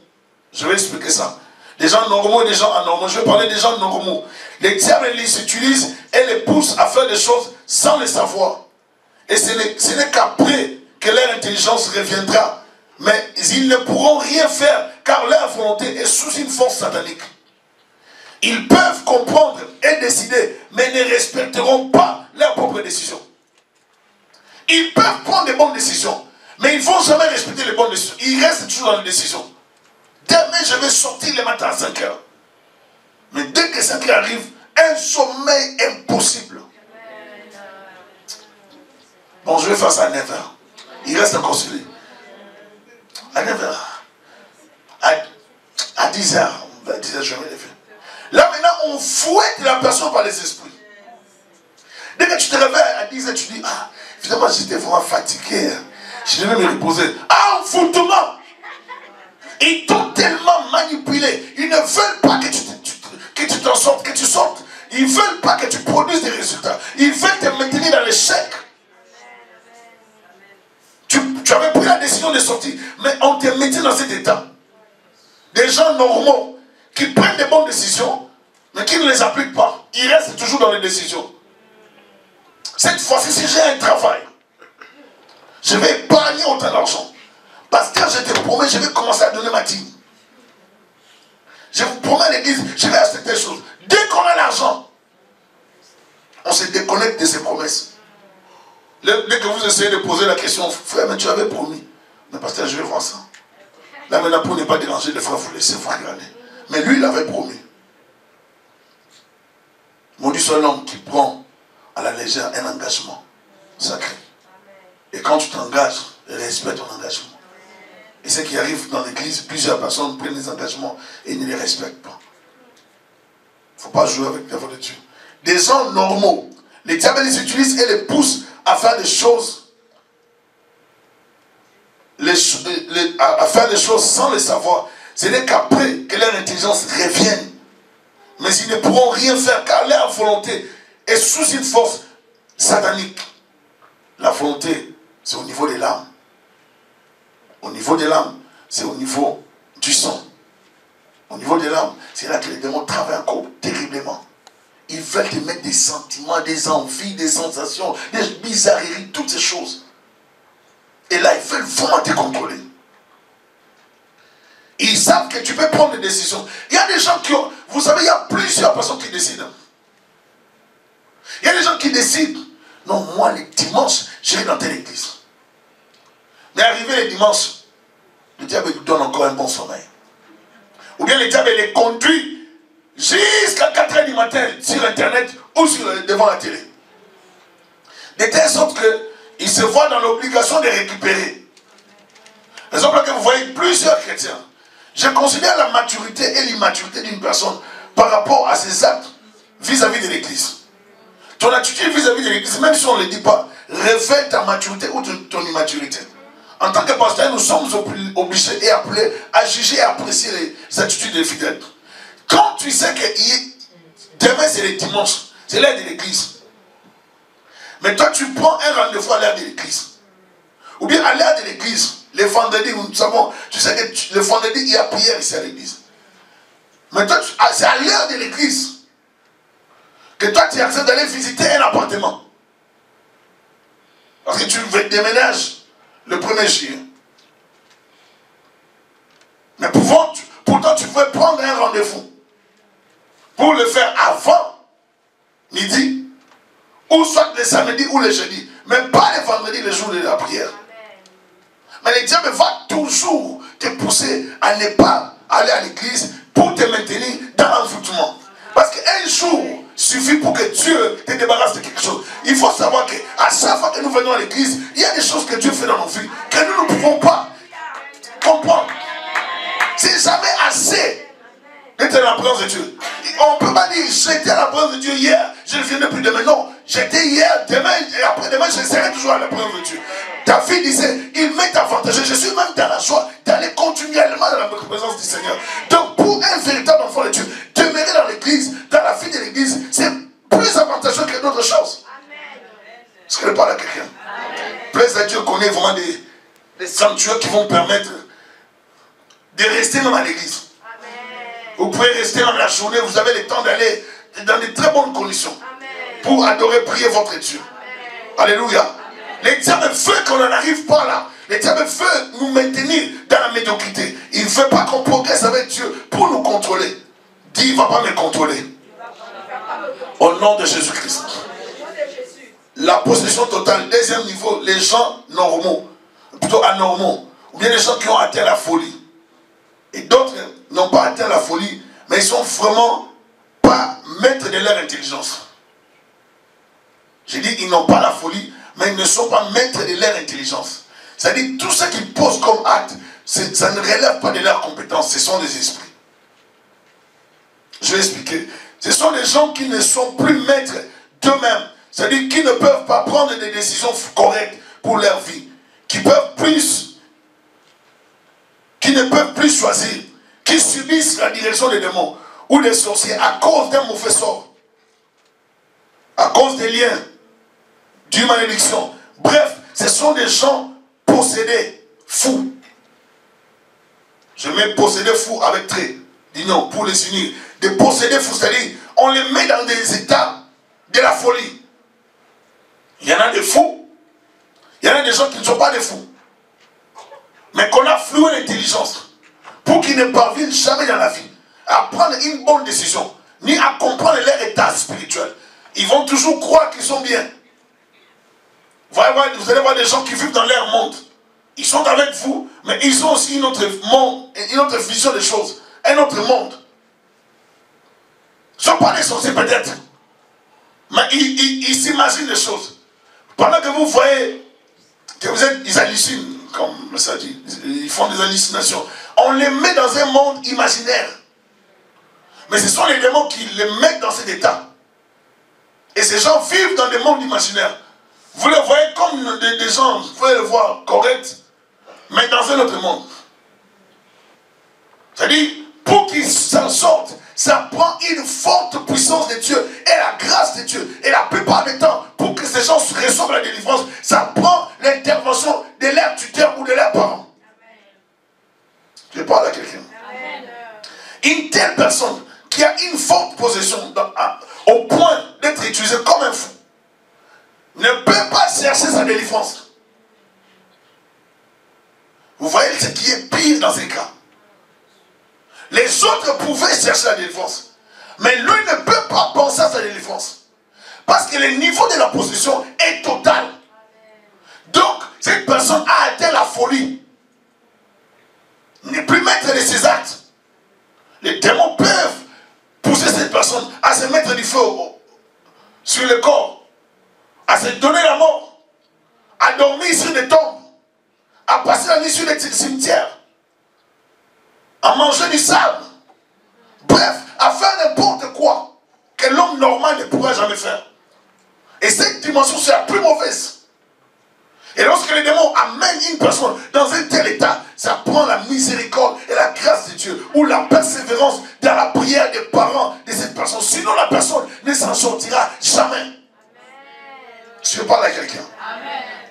S2: Je vais expliquer ça. Des gens normaux et des gens anormaux. Je vais parler des gens normaux. Les diables les utilisent et les poussent à faire des choses sans le savoir. Et ce n'est qu'après que leur intelligence reviendra. Mais ils ne pourront rien faire car leur volonté est sous une force satanique. Ils peuvent comprendre et décider, mais ne respecteront pas leurs propres décisions. Ils peuvent prendre des bonnes décisions, mais ils ne vont jamais respecter les bonnes décisions. Ils restent toujours dans les décisions. Demain, je vais sortir le matin à 5 heures. Mais dès que 5 heures arrive, un sommeil impossible. Bon, je vais faire ça à 9 heures. Il reste encore sur lui. À 9 heures. À 10 heures. À 10 heures, je vais me lever. Là, maintenant, on fouette la personne par les esprits. Dès que tu te réveilles à 10 heures, tu dis, ah, finalement, j'étais vraiment fatigué. Je devais me reposer. Ah, foutement! Ils t'ont tellement manipulé. Ils ne veulent pas que tu t'en sortes, que tu sortes. Ils ne veulent pas que tu produises des résultats. Ils veulent te maintenir dans l'échec. Tu avais pris la décision de sortir, mais on te mettait dans cet état. Des gens normaux qui prennent des bonnes décisions, mais qui ne les appliquent pas. Ils restent toujours dans les décisions. Cette fois-ci, si j'ai un travail, je vais épargner autant d'argent. Parce que je te promets, je vais commencer à donner ma dîme. Je vous promets à l'église, je vais acheter des choses. Dès qu'on a l'argent, on se déconnecte de ces promesses. Dès que vous essayez de poser la question, frère, mais tu avais promis. Mais pasteur, je vais voir ça. Là maintenant, pour ne pas déranger les frères, vous laissez vous regarder. Mais lui, il avait promis. Maudit soit l'homme qui prend à la légère un engagement sacré. Et quand tu t'engages, Respecte ton engagement. Et ce qui arrive dans l'église, plusieurs personnes prennent des engagements et ne les respectent pas. Il ne faut pas jouer avec l'œuvre de Dieu. Des gens normaux, les diables les utilisent et les poussent à faire des choses, à faire des choses sans le savoir. Ce n'est qu'après que leur intelligence revienne. Mais ils ne pourront rien faire car leur volonté est sous une force satanique. La volonté, c'est au niveau des larmes. Au niveau des larmes, c'est au niveau du sang. Au niveau des larmes, c'est là que les démons travaillent encore terriblement. Ils veulent te mettre des sentiments, des envies, des sensations, des bizarreries, toutes ces choses. Et là, ils veulent vraiment te contrôler. Ils savent que tu peux prendre des décisions. Il y a des gens qui ont... Vous savez, il y a plusieurs personnes qui décident. Il y a des gens qui décident. Non, moi, les dimanches, j'irai dans telle église. Mais arrivé les dimanches, le diable lui donne encore un bon sommeil. Ou bien le diable les conduit jusqu'à 4 h du matin sur Internet ou devant la télé. De telle sorte qu'il se voit dans l'obligation de récupérer. Raison pour laquelle vous voyez plusieurs chrétiens. Je considère la maturité et l'immaturité d'une personne par rapport à ses actes vis-à-vis de l'église. Ton attitude vis-à-vis de l'église, même si on ne le dit pas, révèle ta maturité ou ton immaturité. En tant que pasteur, nous sommes obligés et appelés à juger et apprécier les attitudes des fidèles. Quand tu sais que demain c'est le dimanche, c'est l'heure de l'église. Mais toi tu prends un rendez-vous à l'heure de l'église. Ou bien à l'heure de l'église, les vendredis, nous savons, tu sais que le vendredi il y a prière ici à l'église. Mais toi, c'est à l'heure de l'église que toi tu acceptes d'aller visiter un appartement. Parce que tu déménages le 1er juillet. Mais pourtant tu pouvais prendre un rendez-vous pour le faire avant midi, ou soit le samedi ou le jeudi, mais pas le vendredi, le jour de la prière. Mais le diable va toujours te pousser à ne pas aller à l'église pour te maintenir dans l'envoûtement. Parce qu'un jour suffit pour que Dieu te débarrasse de quelque chose. Il faut savoir qu'à chaque fois que nous venons à l'église, il y a des choses que Dieu fait dans nos vies que nous ne pouvons pas comprendre. C'est jamais assez d'être dans la présence de Dieu. On ne peut pas dire j'étais à la présence de Dieu hier, je ne viendrai plus demain. Non, j'étais hier, demain et après-demain, je serai toujours à la présence de Dieu. David disait, il m'est avantageux, je suis même dans la joie d'aller continuellement dans la présence du Seigneur. Donc pour un véritable enfant de Dieu, demeurer dans l'église, dans la vie de l'église, c'est plus avantageux que d'autres choses. Est-ce que je parle à quelqu'un? Plaise à Dieu qu'on ait vraiment des sanctuaires qui vont permettre de rester même à l'église. Vous pouvez rester dans la journée, vous avez le temps d'aller dans de très bonnes conditions pour adorer, prier votre Dieu. Alléluia. Le diable veut qu'on n'en arrive pas là. Le diable veut nous maintenir dans la médiocrité. Il ne veut pas qu'on progresse avec Dieu pour nous contrôler. Dis, il ne va pas me contrôler. Au nom de Jésus-Christ. La possession totale. Deuxième niveau, les gens normaux, plutôt anormaux, ou bien les gens qui ont atteint la folie. Et d'autres n'ont pas atteint la folie, mais ils sont vraiment pas maîtres de leur intelligence. J'ai dit, ils n'ont pas la folie, mais ils ne sont pas maîtres de leur intelligence. C'est-à-dire, tout ce qu'ils posent comme acte, ça ne relève pas de leurs compétences, ce sont des esprits. Je vais expliquer. Ce sont des gens qui ne sont plus maîtres d'eux-mêmes. C'est-à-dire, qui ne peuvent pas prendre des décisions correctes pour leur vie. Qui ne peuvent plus choisir. Qui subissent la direction des démons ou des sorciers à cause d'un mauvais sort. À cause des liens, d'une malédiction. Bref, ce sont des gens possédés, fous. Je mets possédés fous avec trait. Dis non, pour les unir. Des possédés fous, c'est-à-dire, on les met dans des états de la folie. Il y en a des fous. Il y en a des gens qui ne sont pas des fous. Mais qu'on a floué l'intelligence. Pour qu'ils ne parviennent jamais dans la vie à prendre une bonne décision. Ni à comprendre leur état spirituel. Ils vont toujours croire qu'ils sont bien. Vous allez voir des gens qui vivent dans leur monde. Ils sont avec vous, mais ils ont aussi une autre vision des choses. Un autre monde. Ils ne sont pas des sorciers peut-être. Mais ils s'imaginent des choses. Pendant que vous voyez que ils hallucinent. comme ça dit, ils font des hallucinations. On les met dans un monde imaginaire. Mais ce sont les démons qui les mettent dans cet état. Et ces gens vivent dans des mondes imaginaires. Vous les voyez comme des gens, vous pouvez le voir, corrects, mais dans un autre monde. C'est-à-dire, pour qu'ils s'en sortent, ça prend une forte puissance de Dieu et la grâce de Dieu. Et la plupart du temps, pour que ces gens reçoivent la délivrance, ça prend l'intervention de leur tuteur ou de leurs parents. Je parle à quelqu'un. Une telle personne qui a une forte possession au point d'être utilisée comme un fou ne peut pas chercher sa délivrance. Vous voyez ce qui est pire dans ces cas. Les autres pouvaient chercher la délivrance. Mais lui ne peut pas penser à sa délivrance. Parce que le niveau de la possession est total. Donc, cette personne a atteint la folie. Il n'est plus maître de ses actes. Les démons peuvent pousser cette personne à se mettre du feu sur le corps, à se donner la mort, à dormir sur des tombes, à passer la nuit sur les cimetières, à manger du sable, bref, à faire n'importe quoi que l'homme normal ne pourra jamais faire. Et cette dimension, c'est la plus mauvaise. Et lorsque les démons amènent une personne dans un tel état, ça prend la miséricorde et la grâce de Dieu, ou la persévérance dans la prière des parents de cette personne. Sinon, la personne ne s'en sortira jamais. Amen. Je parle à quelqu'un.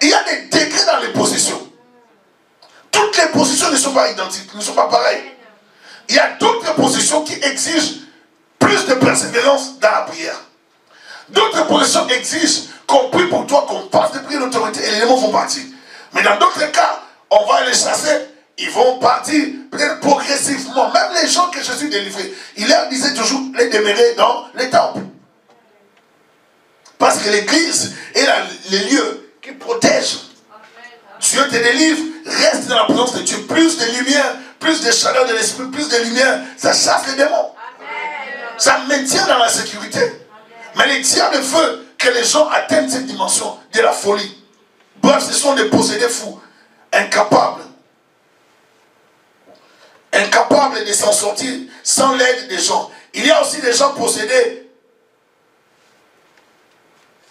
S2: Il y a des degrés dans les possessions. Toutes les possessions ne sont pas identiques, ne sont pas pareilles. Il y a d'autres possessions qui exigent plus de persévérance dans la prière. D'autres possessions exigent qu'on prie pour toi, qu'on passe de prière d'autorité et les démons vont partir. Mais dans d'autres cas, on va les chasser, ils vont partir peut-être progressivement. Même les gens que Jésus délivrait, il leur disait toujours les demeurer dans les temples. Parce que l'église est le lieu qui protège. Dieu te délivre, reste dans la présence de Dieu. Plus de lumière, plus de chaleur de l'esprit, plus de lumière, ça chasse les démons. Ça maintient dans la sécurité. Mais les diables veulent que les gens atteignent cette dimension de la folie. Bref, ce sont des possédés fous, incapables. Incapables de s'en sortir sans l'aide des gens. Il y a aussi des gens possédés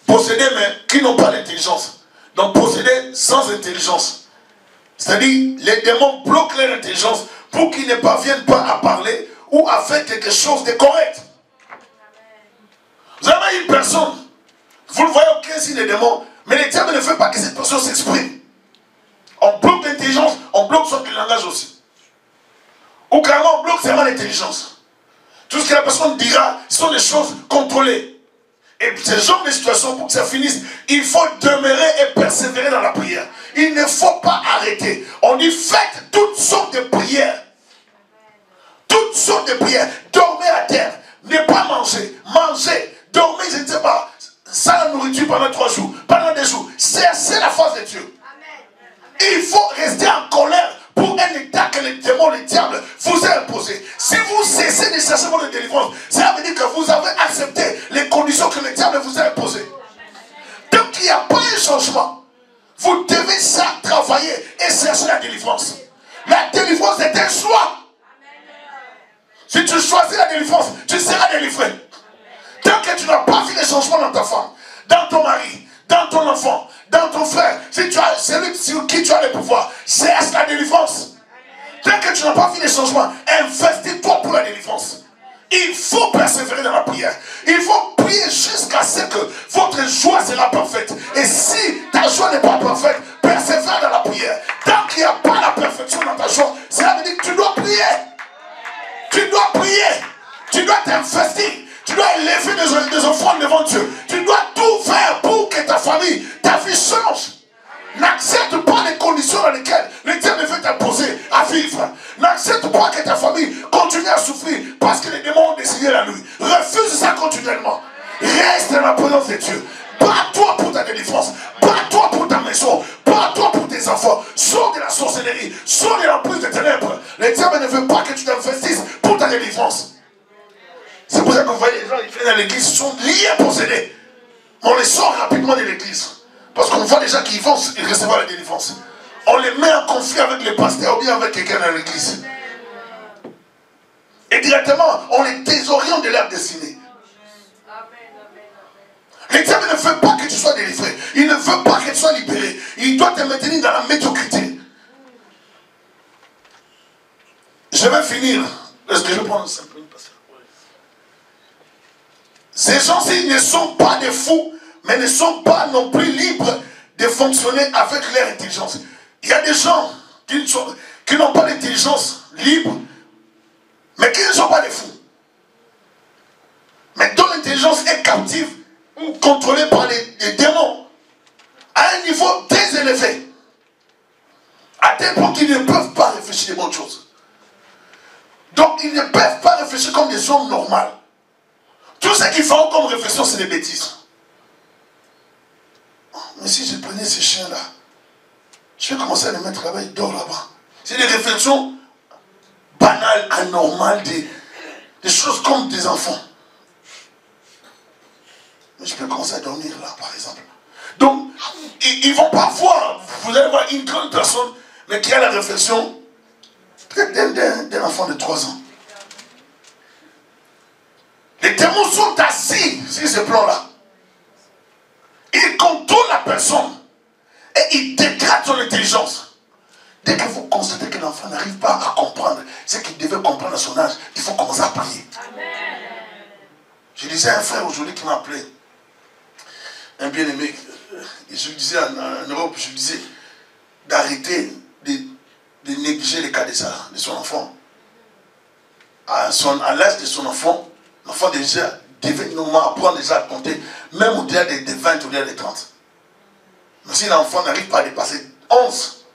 S2: mais qui n'ont pas d'intelligence. Donc possédés sans intelligence. C'est-à-dire, les démons bloquent leur intelligence pour qu'ils ne parviennent pas à parler ou à faire quelque chose de correct. Vous avez une personne, vous ne voyez aucun signe de démon, mais les diables ne veulent pas que cette personne s'exprime. On bloque l'intelligence, on bloque son langage aussi. Ou carrément on bloque seulement l'intelligence. Tout ce que la personne dira sont des choses contrôlées. Et ce genre de situation, pour que ça finisse, il faut demeurer et persévérer dans la prière. Il ne faut pas arrêter. On dit faites toutes sortes de prières. Toutes sortes de prières. Dormez à terre. Ne pas manger. Mangez. Dormez, je ne sais pas, sans la nourriture pendant 3 jours, pendant 2 jours. C'est la force de Dieu. Amen. Il faut rester en colère pour un état que le démon, le diable vous a imposé. Si vous cessez de chercher votre délivrance, ça veut dire que vous avez accepté les conditions que le diable vous a imposées. Donc il n'y a pas un changement. Vous devez ça travailler et chercher la délivrance. La délivrance est un choix. Si tu choisis la délivrance, tu seras délivré. Tant que tu n'as pas vu les changements dans ta femme, dans ton mari, dans ton enfant, dans ton frère, si tu as celui sur qui tu as le pouvoir, cherche la délivrance. Tant que tu n'as pas vu les changements, investis-toi pour la délivrance. Il faut persévérer dans la prière. Il faut prier jusqu'à ce que votre joie sera parfaite. Et si ta joie n'est pas parfaite, persévère dans la prière. Tant qu'il n'y a pas la perfection dans ta joie, cela veut dire que tu dois prier. Tu dois prier. Tu dois t'investir. Tu dois élever des offrandes devant Dieu. Tu dois tout faire pour que ta famille, ta vie change. N'accepte pas les conditions dans lesquelles le diable veut t'imposer à vivre. N'accepte pas que ta famille continue à souffrir parce que les démons ont décidé la nuit. Refuse ça continuellement. Reste dans la présence de Dieu. Bats-toi pour ta délivrance. Bats-toi pour ta maison. Bats-toi pour tes enfants. Sors de la sorcellerie. Sors de l'emprise des ténèbres. Le diable ne veut pas que tu t'investisses pour ta délivrance. C'est pour ça que vous voyez les gens qui viennent à l'église sont liés à posséder. On les sort rapidement de l'église. Parce qu'on voit déjà qu'ils vont recevoir la délivrance. on les met en conflit avec les pasteurs ou bien avec quelqu'un dans l'église. Et directement, on les désoriente de leur destinée. Le diable ne veut pas que tu sois délivré. Il ne veut pas que tu sois libéré. Il doit te maintenir dans la médiocrité. Je vais finir. Est-ce que je prends 5 minutes? Ces gens-ci ne sont pas des fous, mais ne sont pas non plus libres de fonctionner avec leur intelligence. Il y a des gens qui n'ont pas d'intelligence libre, mais qui ne sont pas des fous. Mais dont l'intelligence est captive ou contrôlée par les démons à un niveau très élevé. À tel point qu'ils ne peuvent pas réfléchir des bonnes choses. Donc ils ne peuvent pas réfléchir comme des hommes normaux. Tout ce qu'ils font comme réflexion, c'est des bêtises. Mais si je prenais ces chiens-là, je vais commencer à les mettre là-bas, ils dorment là-bas. C'est des réflexions banales, anormales, des choses comme des enfants. Mais je peux commencer à dormir là, par exemple. Donc, ils ne vont pas voir. Vous allez voir une grande personne, mais qui a la réflexion peut-être d'un enfant de 3 ans. Les démons sont assis sur ce plan-là. Ils contrôlent la personne et ils dégradent son intelligence. Dès que vous constatez que l'enfant n'arrive pas à comprendre ce qu'il devait comprendre à son âge, il faut commencer à prier. Amen. Je disais à un frère aujourd'hui qui m'a appelé, un bien-aimé, je lui disais en Europe, je lui disais d'arrêter de négliger les cas de son enfant. À l'âge de son enfant, l'enfant déjà devait normalement apprendre déjà à compter, même au-delà des 20, au-delà des 30. Mais si l'enfant n'arrive pas à dépasser 11,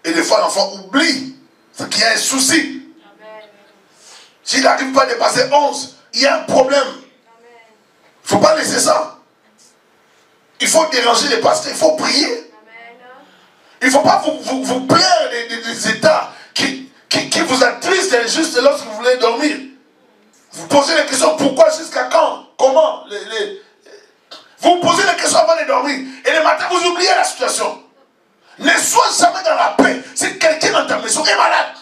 S2: et des fois l'enfant oublie, c'est qu'il y a un souci. S'il n'arrive pas à dépasser 11, il y a un problème. Il ne faut pas laisser ça. Il faut déranger les pasteurs, il faut prier. Il ne faut pas vous plaire des états qui vous attristent juste lorsque vous voulez dormir. Vous posez les questions, pourquoi, jusqu'à quand, comment. Vous posez les questions avant de dormir. Et le matin, vous oubliez la situation. Ne sois jamais dans la paix. Si quelqu'un dans ta maison est malade,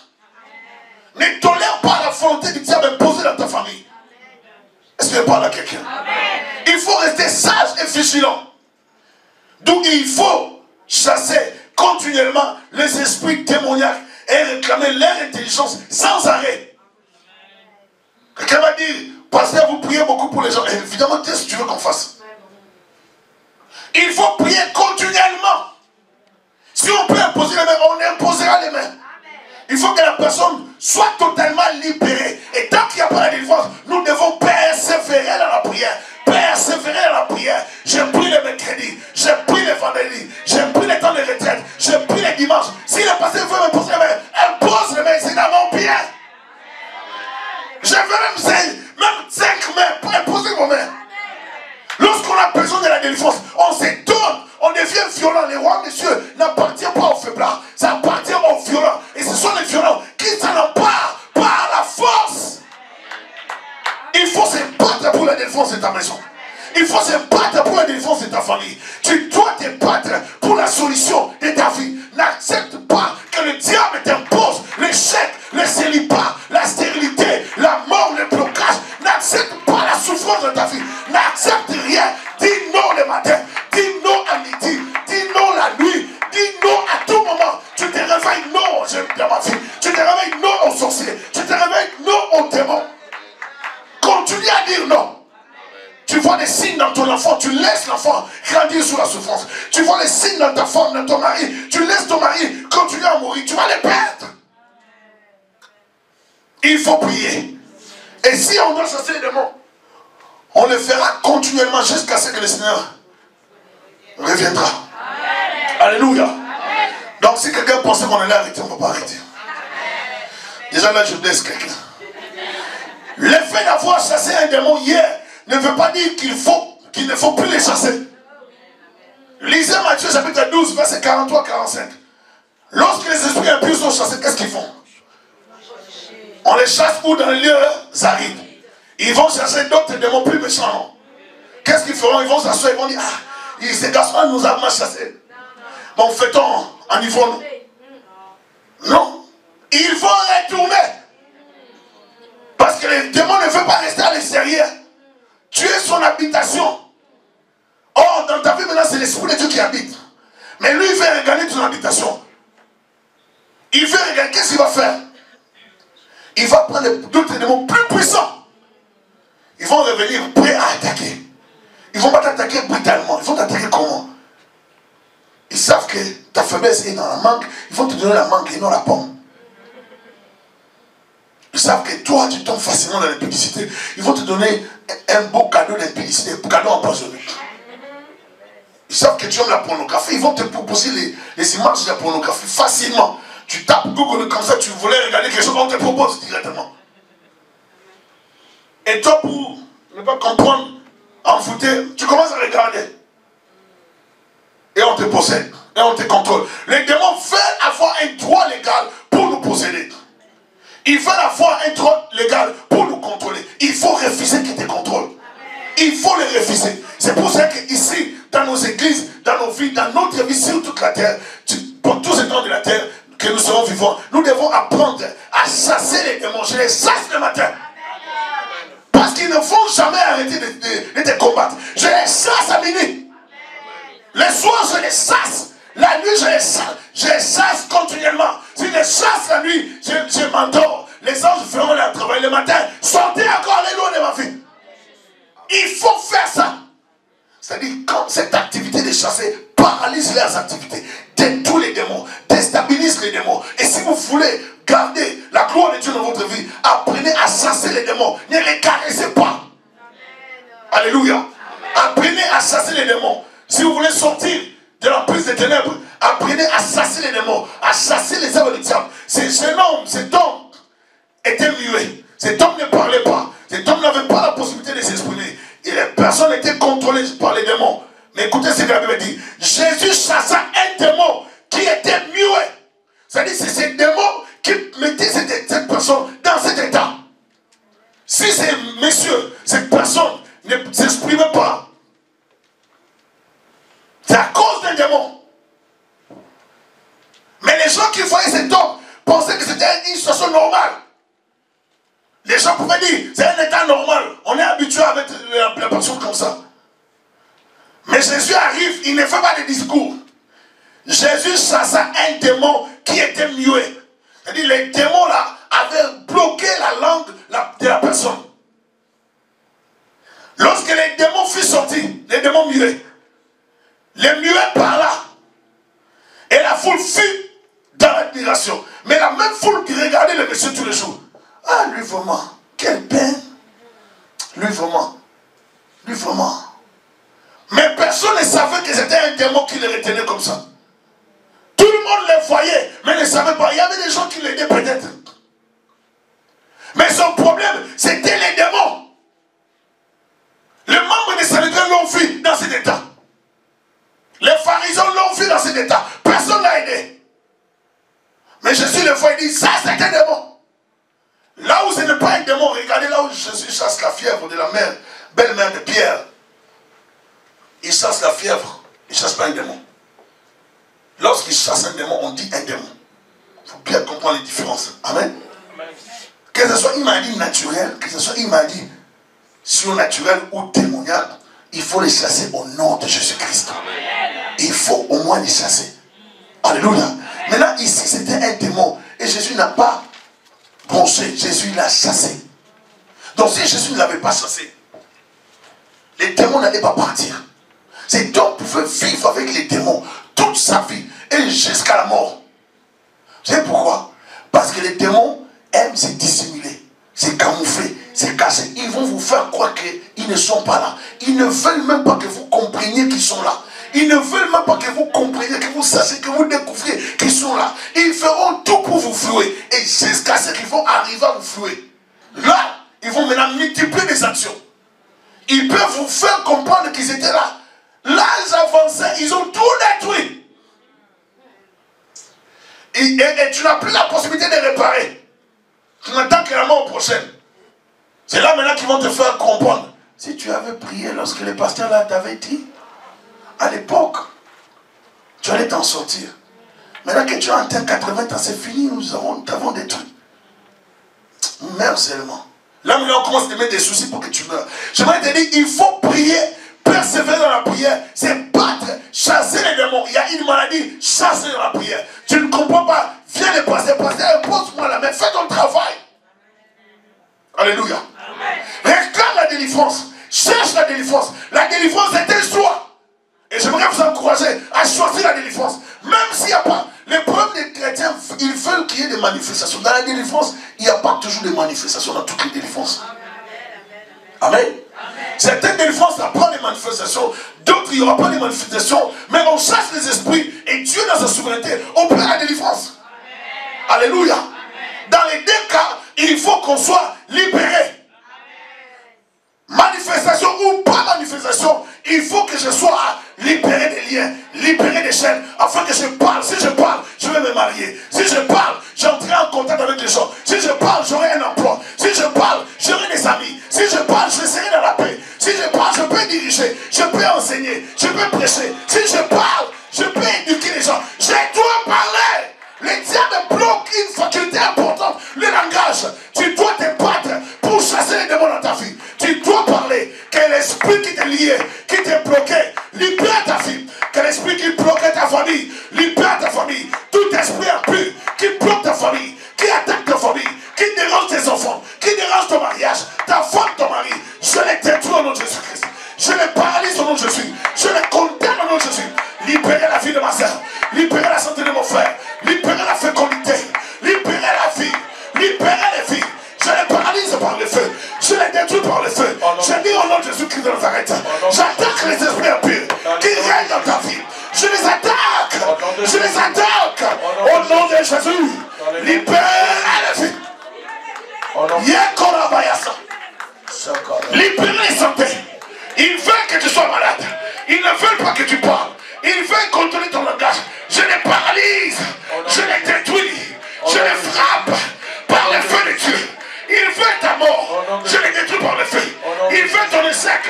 S2: ne tolère pas la volonté du diable imposée dans ta famille. Est-ce que je parle à quelqu'un? Il faut rester sage et vigilant. Donc il faut chasser continuellement les esprits démoniaques et réclamer leur intelligence sans arrêt. Quelqu'un va dire, pasteur, vous priez beaucoup pour les gens. Et évidemment, qu'est-ce que tu veux qu'on fasse? Il faut prier continuellement. Si on peut imposer les mains, on imposera les mains. Il faut que la personne soit totalement libérée. Et tant qu'il n'y a pas la délivrance, nous devons persévérer dans la prière. Persévérer dans la prière. J'ai pris les mercredis, j'ai pris les vendredis, j'ai pris les temps de retraite, j'ai pris les dimanches. Si le pasteur veut me poser les mains, elle pose les mains, c'est dans mon pied. Je veux même 5 mains pour imposer vos mains. Lorsqu'on a besoin de la délivrance, on s'étonne, on devient violent. Les rois, messieurs, n'appartient pas aux faiblards, ça appartient aux violents. Et ce sont les violents qui s'en emparent par la force. Il faut se battre pour la délivrance de ta maison. Il faut se battre pour la délivrance de ta famille. Tu dois te battre pour la solution de ta vie. N'accepte pas que le diable t'impose l'échec, le célibat, la stérilité, la mort, le blocage. N'accepte pas la souffrance de ta vie. N'accepte rien. Dis non le matin. Dis non à midi. Dis non la nuit. Dis non à tout moment. Tu te réveilles non dans ma vie. Tu te réveilles non aux sorciers. Tu te réveilles non aux démons. Continue à dire non. Tu vois les signes dans ton enfant, tu laisses l'enfant grandir sous la souffrance. Tu vois les signes dans ta femme, dans ton mari, tu laisses ton mari continuer à mourir, tu vas les perdre. Il faut prier. Et si on doit chasser les démons, on le fera continuellement jusqu'à ce que le Seigneur reviendra. Amen. Alléluia. Amen. Donc si quelqu'un pensait qu'on allait arrêter, on ne va pas arrêter. Déjà là, je blesse quelqu'un. Le fait d'avoir chassé un démon hier ne veut pas dire qu'il ne faut plus les chasser. Lisez Matthieu chapitre 12, verset 43-45. Lorsque les esprits impurs sont chassés, qu'est-ce qu'ils font? On les chasse où? Dans les lieux arides. Ils vont chercher d'autres démons plus méchants. Qu'est-ce qu'ils feront? Ils vont s'asseoir, ils vont dire, ah, ces garçons nous ont chassés. Bon, fait-on En Yvonne. Non. Il faut retourner. Parce que le démon ne veut pas rester à l'extérieur. Tu es son habitation. Or, dans ta vie maintenant, c'est l'Esprit de Dieu qui habite. Mais lui, il veut regarder ton habitation. Il veut regarder, qu'est-ce qu'il va faire? Il va prendre d'autres démons plus puissants. Ils vont revenir prêts à attaquer. Ils ne vont pas t'attaquer brutalement. Ils vont t'attaquer comment? Ils savent que ta faiblesse est dans la manque. Ils vont te donner la manque et non la pomme. Ils savent que toi, tu tombes facilement dans l'impudicité. Ils vont te donner un beau cadeau d'impudicité, un cadeau empoisonné. Ils savent que tu aimes la pornographie. Ils vont te proposer les images de la pornographie facilement. Tu tapes Google comme ça, tu voulais regarder quelque chose, on te propose directement. Et toi, pour ne pas comprendre, envoûté, tu commences à regarder. Et on te possède. Et on te contrôle. Les démons veulent avoir un droit légal pour nous posséder. Ils veulent avoir un droit légal pour nous contrôler. Il faut refuser qu'ils te contrôlent. Il faut les refuser. C'est pour ça qu'ici, dans nos églises, dans nos vies, dans notre vie sur toute la terre, pour tous ces temps de la terre que nous serons vivants, nous devons apprendre à chasser les démons. Je les chasse le matin. Parce qu'ils ne vont jamais arrêter de te combattre. Je les chasse à minuit. Le soir, je les chasse. La nuit, je les chasse continuellement. Si je les chasse la nuit, je m'endors. Les anges feront leur travail le matin. Sortez encore les lois de ma vie. Il faut faire ça. C'est-à-dire, quand cette activité de chasser paralyse leurs activités, détruit les démons, déstabilise les démons. Et si vous voulez garder la gloire de Dieu dans votre vie, apprenez à chasser les démons. Ne les caressez pas. Alléluia. Apprenez à chasser les démons. Si vous voulez sortir de l'emprise des ténèbres, apprenez à chasser les démons, à chasser les œuvres du diable. Cet homme était muet. Cet homme ne parlait pas. Cet homme n'avait pas la possibilité de s'exprimer. Et les personnes étaient contrôlées par les démons. Mais écoutez ce que la Bible dit. Jésus chassa un démon qui était muet. C'est-à-dire c'est ce démon qui mettait cette personne dans cet état. Si ces messieurs, cette personne ne s'exprimait pas, c'est à cause d'un démon. Mais les gens qui voyaient cet homme pensaient que c'était une situation normale. Les gens pouvaient dire, c'est un état normal. On est habitué avec la personne comme ça. Mais Jésus arrive, il ne fait pas de discours. Jésus chassa un démon qui était muet. C'est-à-dire, les démons là avaient bloqué la langue de la personne. Lorsque les démons furent sortis, les démons muets, les muets parla. Et la foule fut dans l'admiration. Mais la même foule qui regardait le monsieur tous les jours. Ah, lui vraiment, quelle peine. Lui vraiment. Mais personne ne savait que c'était un démon qui le retenait comme ça. Tout le monde le voyait, mais ne savait pas. Il y avait des gens qui l'aidaient peut-être. Mais son problème, c'était les démons. Les membres de Sanhédrin l'ont vu dans cet état. Les pharisiens l'ont vu dans cet état. Personne ne l'a aidé. Mais Jésus le voit et dit, ça c'est un démon. Là où ce n'est pas un démon, regardez là où Jésus chasse la fièvre de la mère, belle-mère de Pierre. Il chasse la fièvre, il ne chasse pas un démon. Lorsqu'il chasse un démon, on dit un démon. Il faut bien comprendre les différences. Amen. Que ce soit une maladie naturelle, que ce soit une maladie surnaturelle ou démoniaque, il faut les chasser au nom de Jésus-Christ. Il faut au moins les chasser. Alléluia. Maintenant, ici, c'était un démon. Et Jésus n'a pas bronché. Jésus l'a chassé. Donc, si Jésus ne l'avait pas chassé, les démons n'allaient pas partir. Cet homme pouvait vivre avec les démons toute sa vie et jusqu'à la mort. Vous savez pourquoi? Parce que les démons aiment se dissimuler, se camoufler, se cacher. Ils vont vous faire croire qu'ils ne sont pas là. Ils ne veulent même pas que vous compreniez qu'ils sont là. Ils ne veulent même pas que vous compreniez, que vous sachiez, que vous découvriez qu'ils sont là. Ils feront tout pour vous flouer. Et jusqu'à ce qu'ils vont arriver à vous flouer. Là, ils vont maintenant multiplier les actions. Ils peuvent vous faire comprendre qu'ils étaient là. Là, ils avançaient, ils ont tout détruit. Et tu n'as plus la possibilité de réparer. Tu n'attends que la mort prochaine. C'est là maintenant qu'ils vont te faire comprendre. Si tu avais prié lorsque le pasteur là t'avait dit, à l'époque, tu allais t'en sortir. Maintenant que tu as atteint 80 ans, c'est fini, nous t'avons détruit. Meurs seulement. Là maintenant on commence à te mettre des soucis pour que tu meurs. J'aimerais te dire, il faut prier, persévérer dans la prière, c'est battre, chasser les démons. Il y a une maladie, chasser dans la prière. Tu ne comprends pas, viens le passer, impose-moi la main, fais ton travail. Alléluia. Réclame la délivrance, cherche la délivrance. La délivrance est un choix. Et j'aimerais vous encourager à choisir la délivrance. Même s'il n'y a pas, les problèmes des chrétiens, ils veulent qu'il y ait des manifestations. Dans la délivrance, il n'y a pas toujours de manifestations dans toutes les délivrances. Amen. Certaines délivrances, il n'y a pas de manifestations. D'autres, il n'y aura pas de manifestations. Mais on chasse les esprits. Et Dieu, dans sa souveraineté, opère la délivrance. Alléluia. Dans les deux cas, il faut qu'on soit libéré. Manifestation ou pas manifestation, il faut que je sois libéré des liens, libéré des chaînes, afin que je parle. Si je parle, je vais me marier. Si je parle, j'entrerai en contact avec les gens. Si je parle, j'aurai un emploi. Si je parle, j'aurai des amis. Si je parle, je serai dans la paix. Si je parle, je peux diriger, je peux enseigner, je peux prêcher. Si je parle, je peux éduquer les gens. Je dois parler. Les diables bloquent une faculté importante, le langage. Tu dois te battre pour chasser les démons dans ta vie. Tu dois parler. Que l'esprit qui te liait, qui te bloquait, libère ta vie. Que l'esprit qui bloquait ta famille, libère ta famille. Tout esprit impur qui bloque ta famille, qui attaque ta famille, qui dérange tes enfants, qui dérange ton mariage, ta femme, ton mari, je les détruis au nom de Jésus-Christ. Je les paralyse au nom de Jésus. Je les condamne au nom de Jésus. Libérez la vie de ma soeur. Libérez la santé de mon frère. Libérez la fécondité. Libérez la vie. Libérez les vies. Je les paralyse par le feu. Je les détruis par le feu. Je dis au nom de Jésus-Christ de Nazareth. J'attaque les esprits impurs qui règnent dans ta vie. Je les attaque. Je les attaque. Au nom de Jésus. Libérez les vies. Yekorabayasa. Libérez les santé. Ils veulent que tu sois malade. Ils ne veulent pas que tu parles. Ils veulent contrôler ton langage. Je les paralyse. Je les détruis. Je les frappe par le feu de Dieu. Ils veulent ta mort. Je les détruis par le feu. Ils veulent ton échec.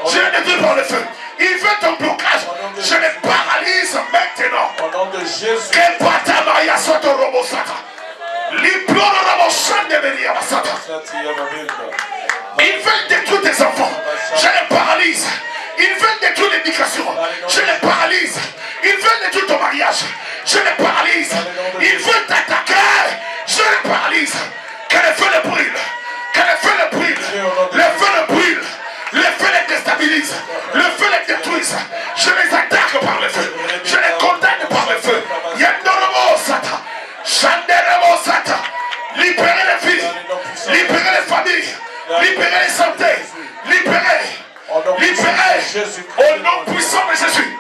S2: Je les détruis par le feu. Ils veulent ton blocage. Je les paralyse maintenant.
S3: Au nom de Jésus.
S2: Que patamaya soto robosata. L'implore robosane de venir à Satan. Ils veulent détruire tes enfants. Je les paralyse. Ils veulent détruire l'éducation. Je les paralyse. Ils veulent détruire ton mariage. Je les paralyse. Ils veulent t'attaquer. Je les paralyse. Que le feu les brûle. Que le feu les brûle. Le feu les brûle. Le feu les déstabilise. Le feu les détruise. Je les attaque par le feu. Je les condamne par le feu. Yandorobo Sata. Chanderebo Sata. Libérez les filles. Libérez les familles. Libérez les santé. Libérez. Libérez. Au nom puissant de Jésus.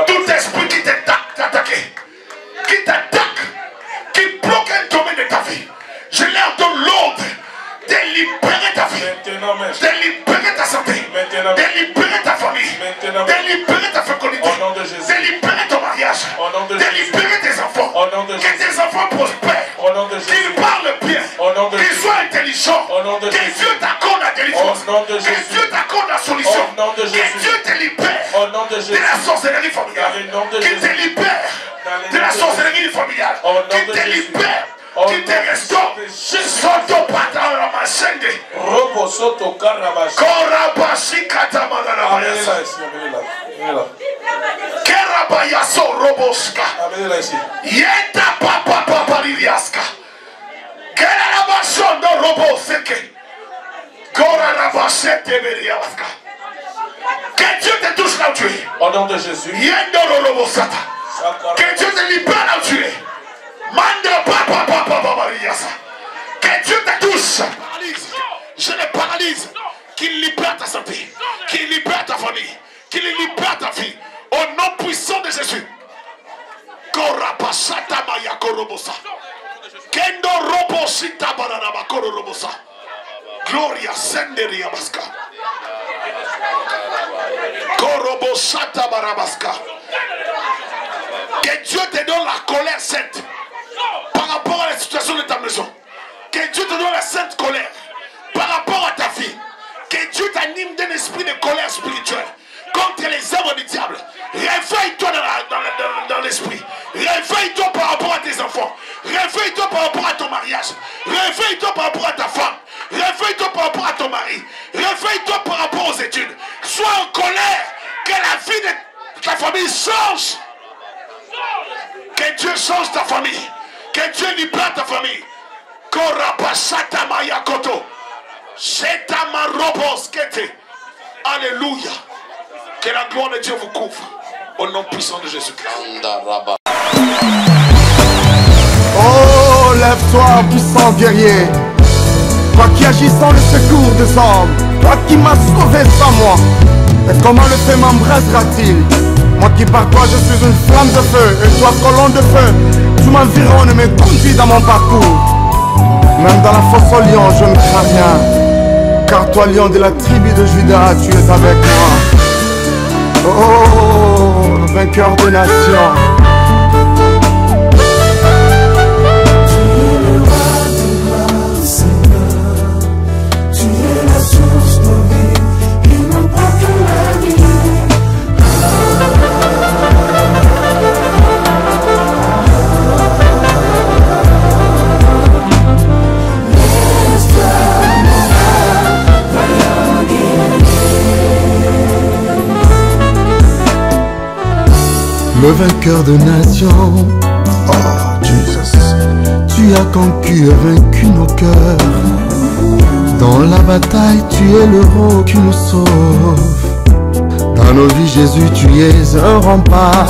S2: Tout esprit qui t'attaque, qui t'attaque, qui bloque un domaine de ta vie, je leur donne l'ordre de libérer ta vie, de libérer ta santé, de libérer ta famille, de libérer ta fécondité, de libérer ton mariage, de libérer tes enfants, que tes enfants prospèrent, qu'ils parlent bien, qu'ils soient intelligents, que Dieu t'accorde la délivrance, que Dieu t'accorde la solution, que Dieu te libère de la sorcellerie familiale, qui te libère de la sorcellerie familiale, qui te libère, qui te restaure. Soto patara machende.
S3: Robo soto karabashi.
S2: Korabashi katamana bayasa. Kerabayaso roboska. Yenta papa liviaska. Kerabashondo roboseke. Korabashete beriaska. Que Dieu te touche là où tu es.
S3: Au nom de Jésus.
S2: Yendo robosata. Que Dieu te libère là où tu es. Manda papa bariasa. Que Dieu te touche. Je les paralyse. Qu'il libère ta santé. Qu'il libère ta famille. Qu'il libère ta vie. Au nom puissant de Jésus. Korapasata maya korobosa. Kendo robosita banana kororobosa. Gloria senderia baska. Korobosata barabaska. Que Dieu te donne la colère sainte par rapport à la situation de ta maison. Que Dieu te donne la sainte colère par rapport à ta vie. Que Dieu t'anime d'un esprit de colère spirituelle contre les œuvres du diable. Réveille-toi dans l'esprit. Réveille-toi par rapport à tes enfants. Réveille-toi par rapport à ton mariage. Réveille-toi par rapport à ta femme. Réveille-toi par rapport à ton mari. Réveille-toi par rapport aux études. Sois en colère. Que la vie de ta famille change. Que Dieu change ta famille. Que Dieu libère ta famille. Korapasata mayakoto. Alléluia. Que la gloire de Dieu vous couvre. Au nom puissant de Jésus-Christ.
S1: Oh, lève-toi, puissant guerrier. Toi qui agis sans le secours des hommes. Toi qui m'as sauvé sans moi. Et comment le feu m'embrasera-t-il? Moi qui par toi je suis une flamme de feu. Et toi colonne de feu. Tu m'environnes et me conduis dans mon parcours. Même dans la fosse au lion je ne crains rien. Car toi lion de la tribu de Juda, tu es avec moi. Oh, vainqueur des nations.
S4: Le vainqueur de nations, oh Jesus, tu as conquis et vaincu nos cœurs. Dans la bataille, tu es l'héros qui nous sauve. Dans nos vies, Jésus, tu es un rempart.